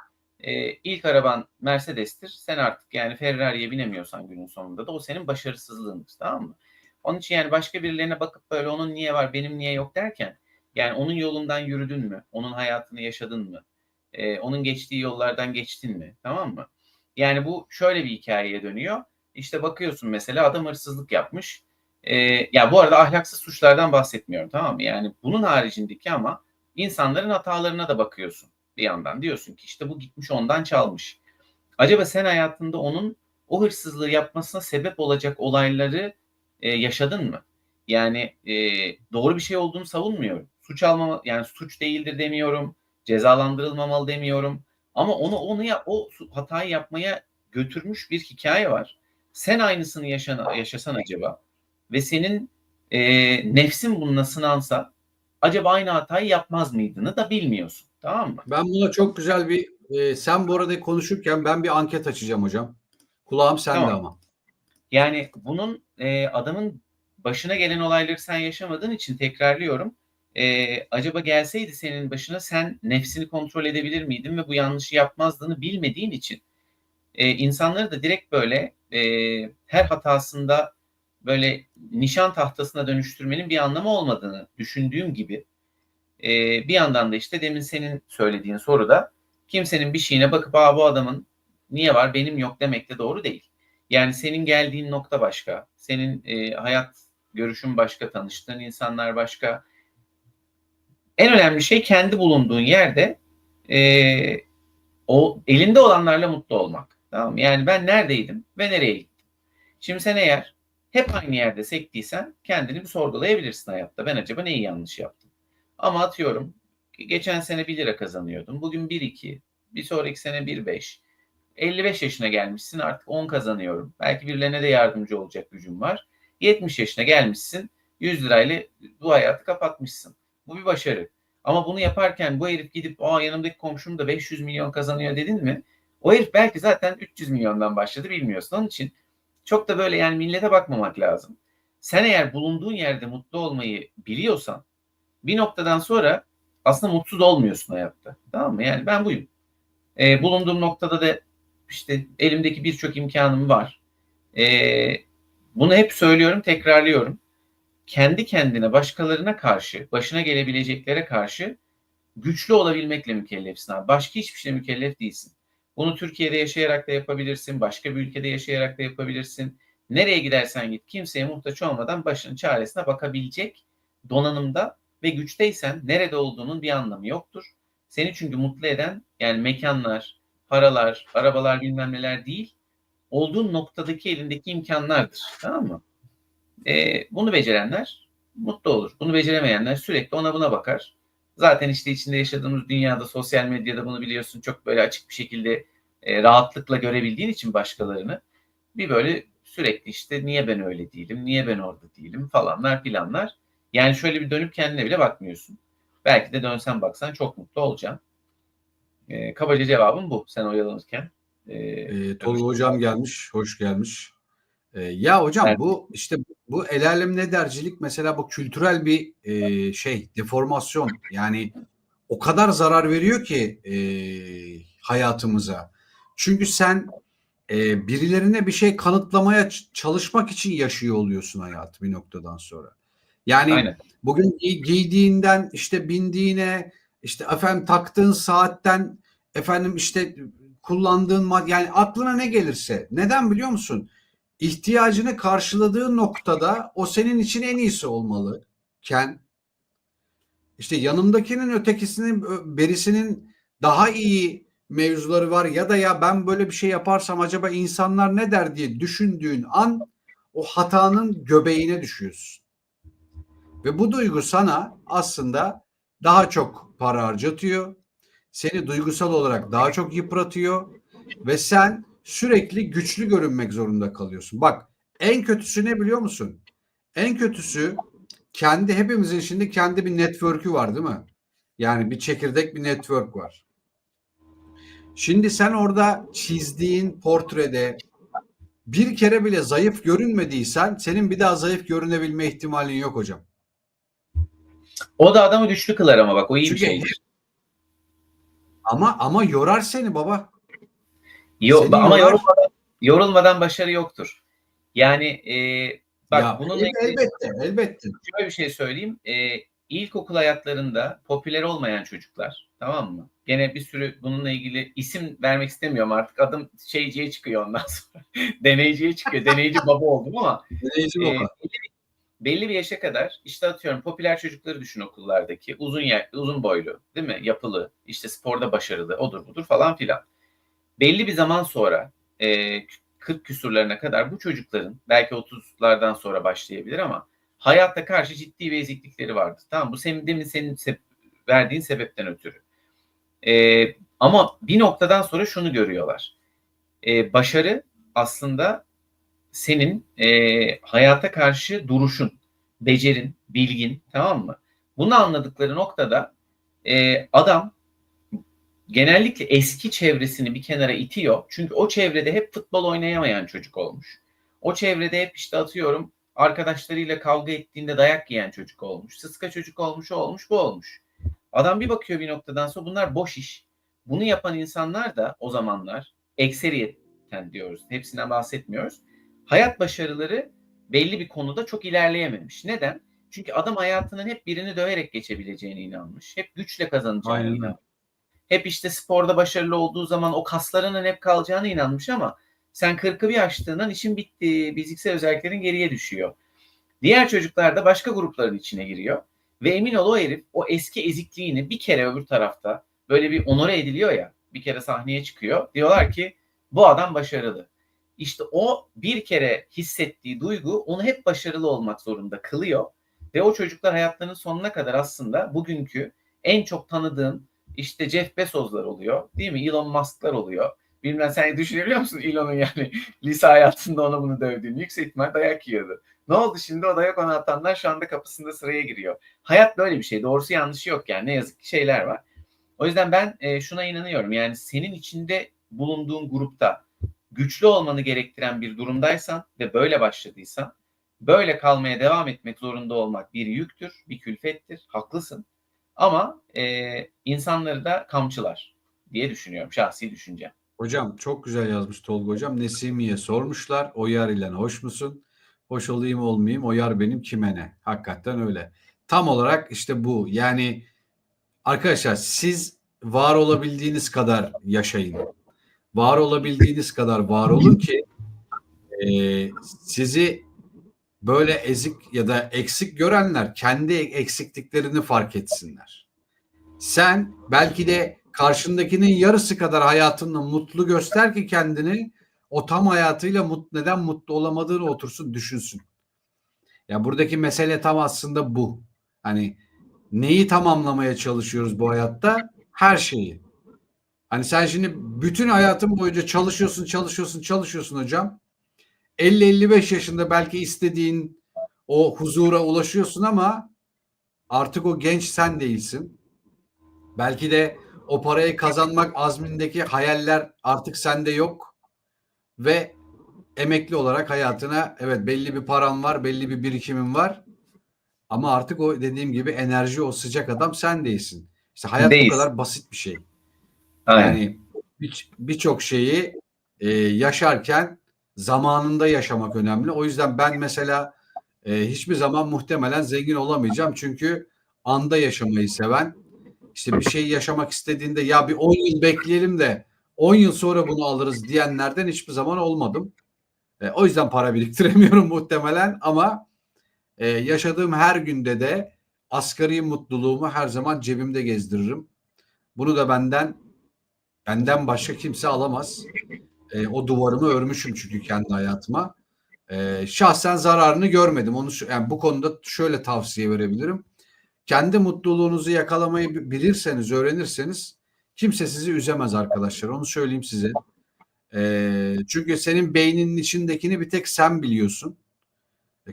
İlk araban Mercedes'tir. Sen artık yani Ferrari'ye binemiyorsan günün sonunda da o senin başarısızlığındır. Tamam mı? Onun için yani başka birilerine bakıp böyle onun niye var benim niye yok derken yani onun yolundan yürüdün mü? Onun hayatını yaşadın mı? Onun geçtiği yollardan geçtin mi? Tamam mı? Yani bu şöyle bir hikayeye dönüyor. İşte bakıyorsun mesela adam hırsızlık yapmış. Ya bu arada ahlaksız suçlardan bahsetmiyorum tamam mı? Yani bunun haricindeki ama insanların hatalarına da bakıyorsun bir yandan. Diyorsun ki işte bu gitmiş ondan çalmış. Acaba sen hayatında onun o hırsızlığı yapmasına sebep olacak olayları yaşadın mı? Yani doğru bir şey olduğunu savunmuyorum. Suç almama yani suç değildir demiyorum. Cezalandırılmamalı demiyorum. Ama onu o hatayı yapmaya götürmüş bir hikaye var. Sen aynısını yaşasan acaba ve senin nefsin bununla sınansa acaba aynı hatayı yapmaz mıydığını da bilmiyorsun. Tamam mı? Ben buna çok güzel bir sen bu arada konuşurken ben bir anket açacağım hocam. Kulağım sende Tamam. ama. Yani bunun adamın başına gelen olayları sen yaşamadığın için tekrarlıyorum. Acaba gelseydi senin başına sen nefsini kontrol edebilir miydin ve bu yanlışı yapmazdığını bilmediğin için insanları da direkt böyle her hatasında böyle nişan tahtasına dönüştürmenin bir anlamı olmadığını düşündüğüm gibi bir yandan da işte demin senin söylediğin soruda kimsenin bir şeyine bakıp bu adamın niye var benim yok demek de doğru değil. Yani senin geldiğin nokta başka, senin hayat görüşün başka, tanıştığın insanlar başka. En önemli şey kendi bulunduğun yerde o elinde olanlarla mutlu olmak. Tamam mı? Yani ben neredeydim ve nereye gittim? Şimdi sen eğer hep aynı yerde sektiysen kendini bir sorgulayabilirsin hayatta. Ben acaba neyi yanlış yaptım? Ama atıyorum geçen sene 1 lira kazanıyordum. Bugün 1-2, bir sonraki sene 1-5. 55 yaşına gelmişsin, artık 10 kazanıyorum. Belki birilerine de yardımcı olacak gücüm var. 70 yaşına gelmişsin, 100 lirayla bu hayatı kapatmışsın. Bu bir başarı. Ama bunu yaparken bu herif gidip yanımdaki komşum da 500 milyon kazanıyor dedin mi? O herif belki zaten 300 milyondan başladı, bilmiyorsun. Onun için çok da böyle yani millete bakmamak lazım. Sen eğer bulunduğun yerde mutlu olmayı biliyorsan bir noktadan sonra aslında mutsuz olmuyorsun hayatta. Tamam mı? Yani ben buyum. Bulunduğum noktada da işte elimdeki birçok imkanım var. Bunu hep söylüyorum, tekrarlıyorum. Kendi kendine, başkalarına karşı, başına gelebileceklere karşı güçlü olabilmekle mükellefsin abi. Başka hiçbir şeyle mükellef değilsin. Bunu Türkiye'de yaşayarak da yapabilirsin, başka bir ülkede yaşayarak da yapabilirsin. Nereye gidersen git, kimseye muhtaç olmadan başının çaresine bakabilecek donanımda ve güçteysen nerede olduğunun bir anlamı yoktur. Seni çünkü mutlu eden yani mekanlar, paralar, arabalar bilmem neler değil, olduğun noktadaki elindeki imkanlardır. Tamam mı? Bunu becerenler mutlu olur. Bunu beceremeyenler sürekli ona buna bakar. Zaten işte içinde yaşadığımız dünyada, sosyal medyada bunu biliyorsun, çok böyle açık bir şekilde rahatlıkla görebildiğin için başkalarını bir böyle sürekli işte niye ben öyle değilim, niye ben orada değilim falanlar filanlar. Yani şöyle bir dönüp kendine bile bakmıyorsun. Belki de dönsen baksan çok mutlu olacaksın. Kabaca cevabım bu sen oyalanırken. Tolga hocam gelmiş, hoş gelmiş. Ya hocam Evet. bu işte bu el alem ne dercilik mesela bu kültürel bir deformasyon. Yani o kadar zarar veriyor ki hayatımıza. Çünkü sen birilerine bir şey kanıtlamaya çalışmak için yaşıyor oluyorsun hayatı bir noktadan sonra. Yani Aynen. bugün giydiğinden işte bindiğine işte efendim taktığın saatten efendim işte kullandığın yani aklına ne gelirse. Neden biliyor musun? İhtiyacını karşıladığı noktada o senin için en iyisi olmalıken işte yanımdakinin ötekisinin berisinin daha iyi mevzuları var ya da ya ben böyle bir şey yaparsam acaba insanlar ne der diye düşündüğün an o hatanın göbeğine düşüyorsun. Ve bu duygu sana aslında daha çok para harcatıyor. Seni duygusal olarak daha çok yıpratıyor ve sen sürekli güçlü görünmek zorunda kalıyorsun. Bak en kötüsü ne biliyor musun? En kötüsü hepimizin şimdi kendi bir network'ü var değil mi? Yani bir çekirdek bir network var. Şimdi sen orada çizdiğin portrede bir kere bile zayıf görünmediysen senin bir daha zayıf görünebilme ihtimalin yok hocam. O da adamı güçlü kılar ama bak o iyi bir Çünkü şeydir. ama yorar seni baba. Ama Yorar. yorulmadan başarı yoktur. Yani bak Ya bununla ilgili elbette. şöyle bir şey söyleyeyim. İlkokul hayatlarında popüler olmayan çocuklar, tamam mı? Gene bir sürü bununla ilgili isim vermek istemiyorum artık. Adım şeyciye çıkıyor ondan sonra. Deneyciye çıkıyor. Deneyici baba oldum ama Deneyici e, baba. belli bir yaşa kadar işte atıyorum popüler çocukları düşün okullardaki. Uzun boylu, değil mi? Yapılı, işte sporda başarılı, odur budur falan filan. Belli bir zaman sonra 40 küsurlarına kadar bu çocukların belki 30'lardan sonra başlayabilir ama hayatta karşı ciddi bir eziklikleri vardır. Tamam, bu senin verdiğin sebepten ötürü. Ama bir noktadan sonra şunu görüyorlar. Başarı aslında senin hayata karşı duruşun, becerin, bilgin, tamam mı? Bunu anladıkları noktada adam genellikle eski çevresini bir kenara itiyor. Çünkü o çevrede hep futbol oynayamayan çocuk olmuş. O çevrede hep işte atıyorum arkadaşlarıyla kavga ettiğinde dayak yiyen çocuk olmuş. Sıska çocuk olmuş, o olmuş, bu olmuş. Adam bir bakıyor bir noktadan sonra bunlar boş iş. Bunu yapan insanlar da o zamanlar ekseriyetten diyoruz. Hepsinden bahsetmiyoruz. Hayat başarıları belli bir konuda çok ilerleyememiş. Neden? Çünkü adam hayatının hep birini döverek geçebileceğine inanmış. Hep güçle kazanacağına Aynen. inanmış. Hep işte sporda başarılı olduğu zaman o kaslarının hep kalacağına inanmış ama sen 40'ı bir aştığından işin bitti. Fiziksel özelliklerin geriye düşüyor. Diğer çocuklar da başka grupların içine giriyor. Ve emin ol o herif o eski ezikliğini bir kere öbür tarafta böyle bir onore ediliyor ya. Bir kere sahneye çıkıyor. Diyorlar ki bu adam başarılı. İşte o bir kere hissettiği duygu onu hep başarılı olmak zorunda kılıyor. Ve o çocuklar hayatlarının sonuna kadar aslında bugünkü en çok tanıdığın işte Jeff Bezos'lar oluyor. Değil mi? Elon Musk'lar oluyor. Bilmem sen düşünebiliyor musun Elon'un yani lise hayatında onu bunu dövdüğünü? Yüksek ihtimal dayak yiyordu. Ne oldu şimdi? O dayak ona atanlar şu anda kapısında sıraya giriyor. Hayat böyle bir şey. Doğrusu yanlışı yok yani. Ne yazık ki şeyler var. O yüzden ben şuna inanıyorum. Yani senin içinde bulunduğun grupta güçlü olmanı gerektiren bir durumdaysan ve böyle başladıysan böyle kalmaya devam etmek zorunda olmak bir yüktür, bir külfettir. Haklısın. Ama insanları da kamçılar diye düşünüyorum. Şahsi düşüncem. Hocam çok güzel yazmış Tolga hocam. Nesimi'ye sormuşlar. O yar ile hoş musun? Hoş olayım olmayayım. O yar benim kime ne? Hakikaten öyle. Tam olarak işte bu. Yani arkadaşlar siz var olabildiğiniz kadar yaşayın. Var olabildiğiniz kadar var olun ki sizi böyle ezik ya da eksik görenler kendi eksikliklerini fark etsinler. Sen belki de karşındakinin yarısı kadar hayatında mutlu göster ki kendini o tam hayatıyla neden mutlu olamadığını otursun düşünsün. Ya buradaki mesele tam aslında bu. Hani neyi tamamlamaya çalışıyoruz bu hayatta? Her şeyi. Hani sen şimdi bütün hayatın boyunca çalışıyorsun hocam. 50-55 yaşında belki istediğin o huzura ulaşıyorsun ama artık o genç sen değilsin. Belki de o parayı kazanmak azmindeki hayaller artık sende yok ve emekli olarak hayatına evet belli bir paran var, belli bir birikimin var ama artık o dediğim gibi enerji o sıcak adam sen değilsin. İşte hayat bu Deyiz. kadar basit bir şey. Aynen. Yani birçok şeyi yaşarken zamanında yaşamak önemli. O yüzden ben mesela hiçbir zaman muhtemelen zengin olamayacağım. Çünkü anda yaşamayı seven, işte bir şey yaşamak istediğinde ya bir 10 yıl bekleyelim de 10 yıl sonra bunu alırız diyenlerden hiçbir zaman olmadım. O yüzden para biriktiremiyorum muhtemelen ama yaşadığım her günde de asgari mutluluğumu her zaman cebimde gezdiririm. Bunu da benden başka kimse alamaz. O duvarımı örmüşüm çünkü kendi hayatıma. Şahsen zararını görmedim. Yani bu konuda şöyle tavsiye verebilirim. Kendi mutluluğunuzu yakalamayı bilirseniz, öğrenirseniz kimse sizi üzemez arkadaşlar. Onu söyleyeyim size. Çünkü senin beyninin içindekini bir tek sen biliyorsun.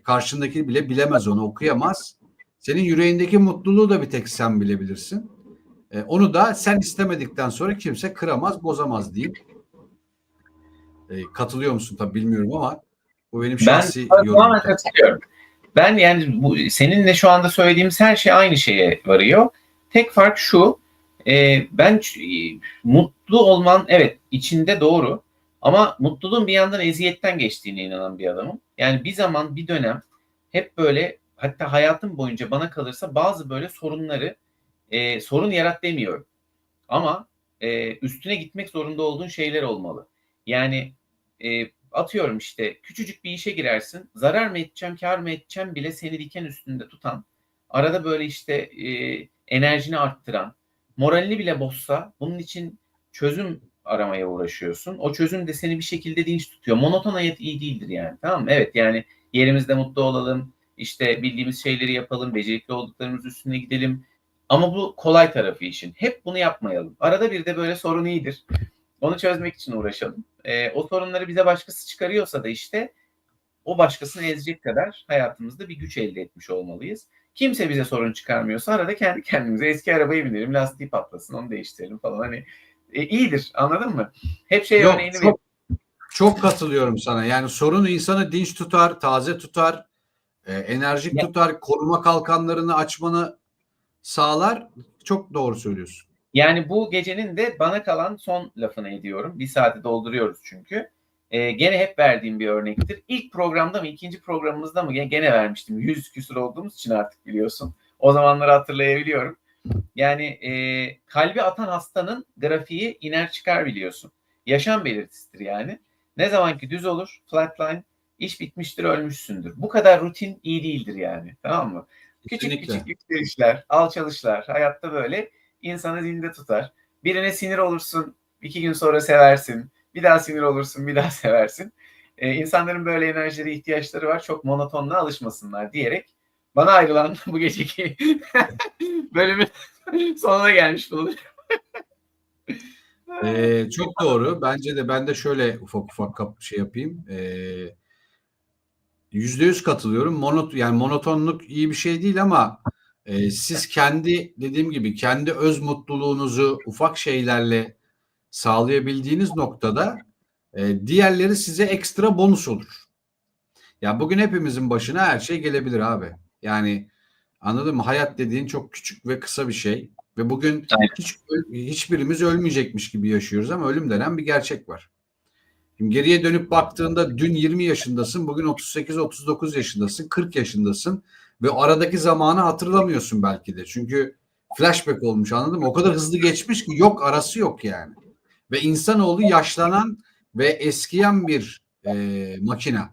Karşındaki bile bilemez onu, okuyamaz. Senin yüreğindeki mutluluğu da bir tek sen bilebilirsin. Onu da sen istemedikten sonra kimse kıramaz, bozamaz diyeyim. Katılıyor musun tabii bilmiyorum ama bu benim şahsi yorumum. Tamamen katılıyorum. Ben yani bu seninle şu anda söylediğimiz her şey aynı şeye varıyor. Tek fark şu, mutlu olman evet içinde doğru ama mutluluğun bir yandan eziyetten geçtiğine inanan bir adamım. Yani bir zaman bir dönem hep böyle hatta hayatım boyunca bana kalırsa bazı böyle sorun yarat demiyorum. Ama üstüne gitmek zorunda olduğun şeyler olmalı. Yani atıyorum işte küçücük bir işe girersin. Zarar mı edeceğim, kar mı edeceğim bile seni diken üstünde tutan, arada böyle işte enerjini arttıran, moralini bile bozsa bunun için çözüm aramaya uğraşıyorsun. O çözüm de seni bir şekilde dinç tutuyor. Monoton hayat iyi değildir yani. Tamam mı? Evet yani yerimizde mutlu olalım, işte bildiğimiz şeyleri yapalım, becerikli olduklarımız üstüne gidelim. Ama bu kolay tarafı işin. Hep bunu yapmayalım. Arada bir de böyle sorun iyidir. Onu çözmek için uğraşalım. O sorunları bize başkası çıkarıyorsa da işte o başkasını ezecek kadar hayatımızda bir güç elde etmiş olmalıyız. Kimse bize sorun çıkarmıyorsa arada kendi kendimize eski arabayı binelim, lastiği patlasın, onu değiştirelim falan. Hani iyidir, anladın mı? Hep Yok, örneğini çok katılıyorum sana. Yani sorun insanı dinç tutar, taze tutar, enerjik tutar, koruma kalkanlarını açmanı sağlar. Çok doğru söylüyorsun. Yani bu gecenin de bana kalan son lafını ediyorum. Bir saati dolduruyoruz çünkü. Gene hep verdiğim bir örnektir. İlk programda mı, ikinci programımızda mı gene vermiştim. 100 küsur olduğumuz için artık biliyorsun. O zamanları hatırlayabiliyorum. Yani kalbi atan hastanın grafiği iner çıkar biliyorsun. Yaşam belirtisidir yani. Ne zaman ki düz olur, flatline, iş bitmiştir, ölmüşsündür. Bu kadar rutin iyi değildir yani. Tamam mı? Kesinlikle. Küçük yükselişler, alçalışlar hayatta böyle insanı zinde tutar. Birine sinir olursun, 2 gün sonra seversin. Bir daha sinir olursun, bir daha seversin. İnsanların böyle enerjilere ihtiyaçları var. Çok monotonluğa alışmasınlar diyerek bana ayrılan bu geceki bölümün sonuna gelmiş bulunuyorum. Çok doğru. Bence de ben de şöyle ufak şey yapayım. %100 katılıyorum. Yani monotonluk iyi bir şey değil ama siz kendi dediğim gibi kendi öz mutluluğunuzu ufak şeylerle sağlayabildiğiniz noktada diğerleri size ekstra bonus olur. Ya bugün hepimizin başına her şey gelebilir abi. Yani anladın mı? Hayat dediğin çok küçük ve kısa bir şey ve bugün hiçbirimiz ölmeyecekmiş gibi yaşıyoruz ama ölüm denen bir gerçek var. Şimdi geriye dönüp baktığında dün 20 yaşındasın, bugün 38-39 yaşındasın, 40 yaşındasın ve aradaki zamanı hatırlamıyorsun belki de. Çünkü flashback olmuş, anladın mı? O kadar hızlı geçmiş ki yok, arası yok yani. Ve insanoğlu yaşlanan ve eskiyen bir makina.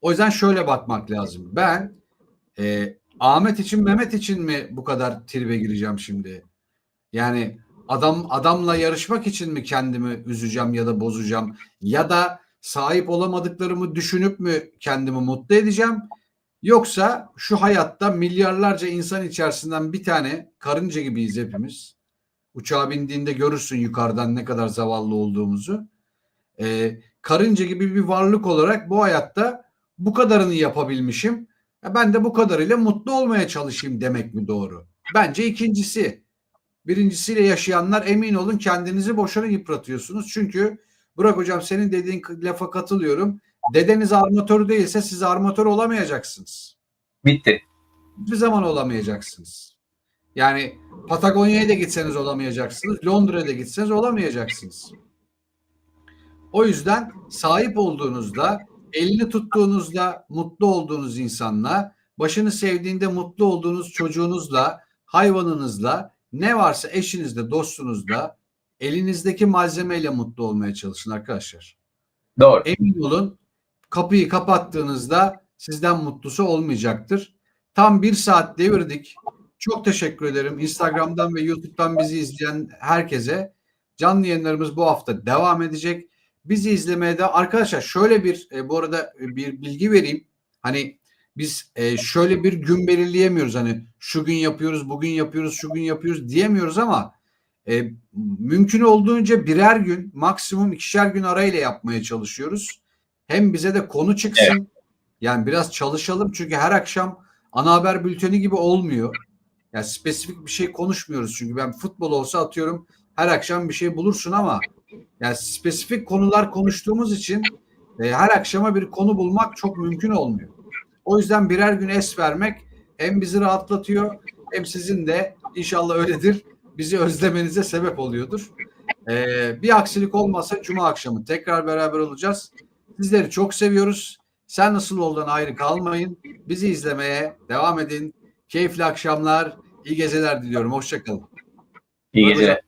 O yüzden şöyle bakmak lazım. Ben Ahmet için, Mehmet için mi bu kadar tribe gireceğim şimdi? Yani adamla yarışmak için mi kendimi üzeceğim ya da bozacağım? Ya da sahip olamadıklarımı düşünüp mü kendimi mutlu edeceğim? Yoksa şu hayatta milyarlarca insan içerisinden bir tane, karınca gibiyiz hepimiz. Uçağa bindiğinde görürsün yukarıdan ne kadar zavallı olduğumuzu. Karınca gibi bir varlık olarak bu hayatta bu kadarını yapabilmişim. Ben de bu kadarıyla mutlu olmaya çalışayım demek mi doğru? Bence ikincisi. Birincisiyle yaşayanlar, emin olun kendinizi boşuna yıpratıyorsunuz. Çünkü Burak hocam, senin dediğin lafa katılıyorum. Dedeniz armatör değilse siz armatör olamayacaksınız. Bitti. Hiçbir zaman olamayacaksınız. Yani Patagonya'ya da gitseniz olamayacaksınız. Londra'ya da gitseniz olamayacaksınız. O yüzden sahip olduğunuzda, elini tuttuğunuzda mutlu olduğunuz insanla, başını sevdiğinde mutlu olduğunuz çocuğunuzla, hayvanınızla, ne varsa eşinizle, dostunuzla, elinizdeki malzemeyle mutlu olmaya çalışın arkadaşlar. Doğru. Emin olun, kapıyı kapattığınızda sizden mutlusu olmayacaktır. Tam 1 saat devirdik. Çok teşekkür ederim. Instagram'dan ve YouTube'dan bizi izleyen herkese. Canlı yayınlarımız bu hafta devam edecek. Bizi izlemeye de arkadaşlar şöyle bir bu arada bir bilgi vereyim. Hani biz şöyle bir gün belirleyemiyoruz. Hani şu gün yapıyoruz, bugün yapıyoruz, şu gün yapıyoruz diyemiyoruz ama mümkün olduğunca birer gün, maksimum 2'şer gün arayla yapmaya çalışıyoruz. Hem bize de konu çıksın. Evet. Yani biraz çalışalım çünkü her akşam ana haber bülteni gibi olmuyor. Yani spesifik bir şey konuşmuyoruz çünkü ben futbol olsa atıyorum her akşam bir şey bulursun ama yani spesifik konular konuştuğumuz için her akşama bir konu bulmak çok mümkün olmuyor. O yüzden birer gün es vermek hem bizi rahatlatıyor hem sizin de inşallah öyledir. Bizi özlemenize sebep oluyordur. Bir aksilik olmazsa Cuma akşamı tekrar beraber olacağız. Sizleri çok seviyoruz. Sen nasıl olduğundan ayrı kalmayın. Bizi izlemeye devam edin. Keyifli akşamlar, iyi geceler diliyorum. Hoşça kalın. İyi geceler.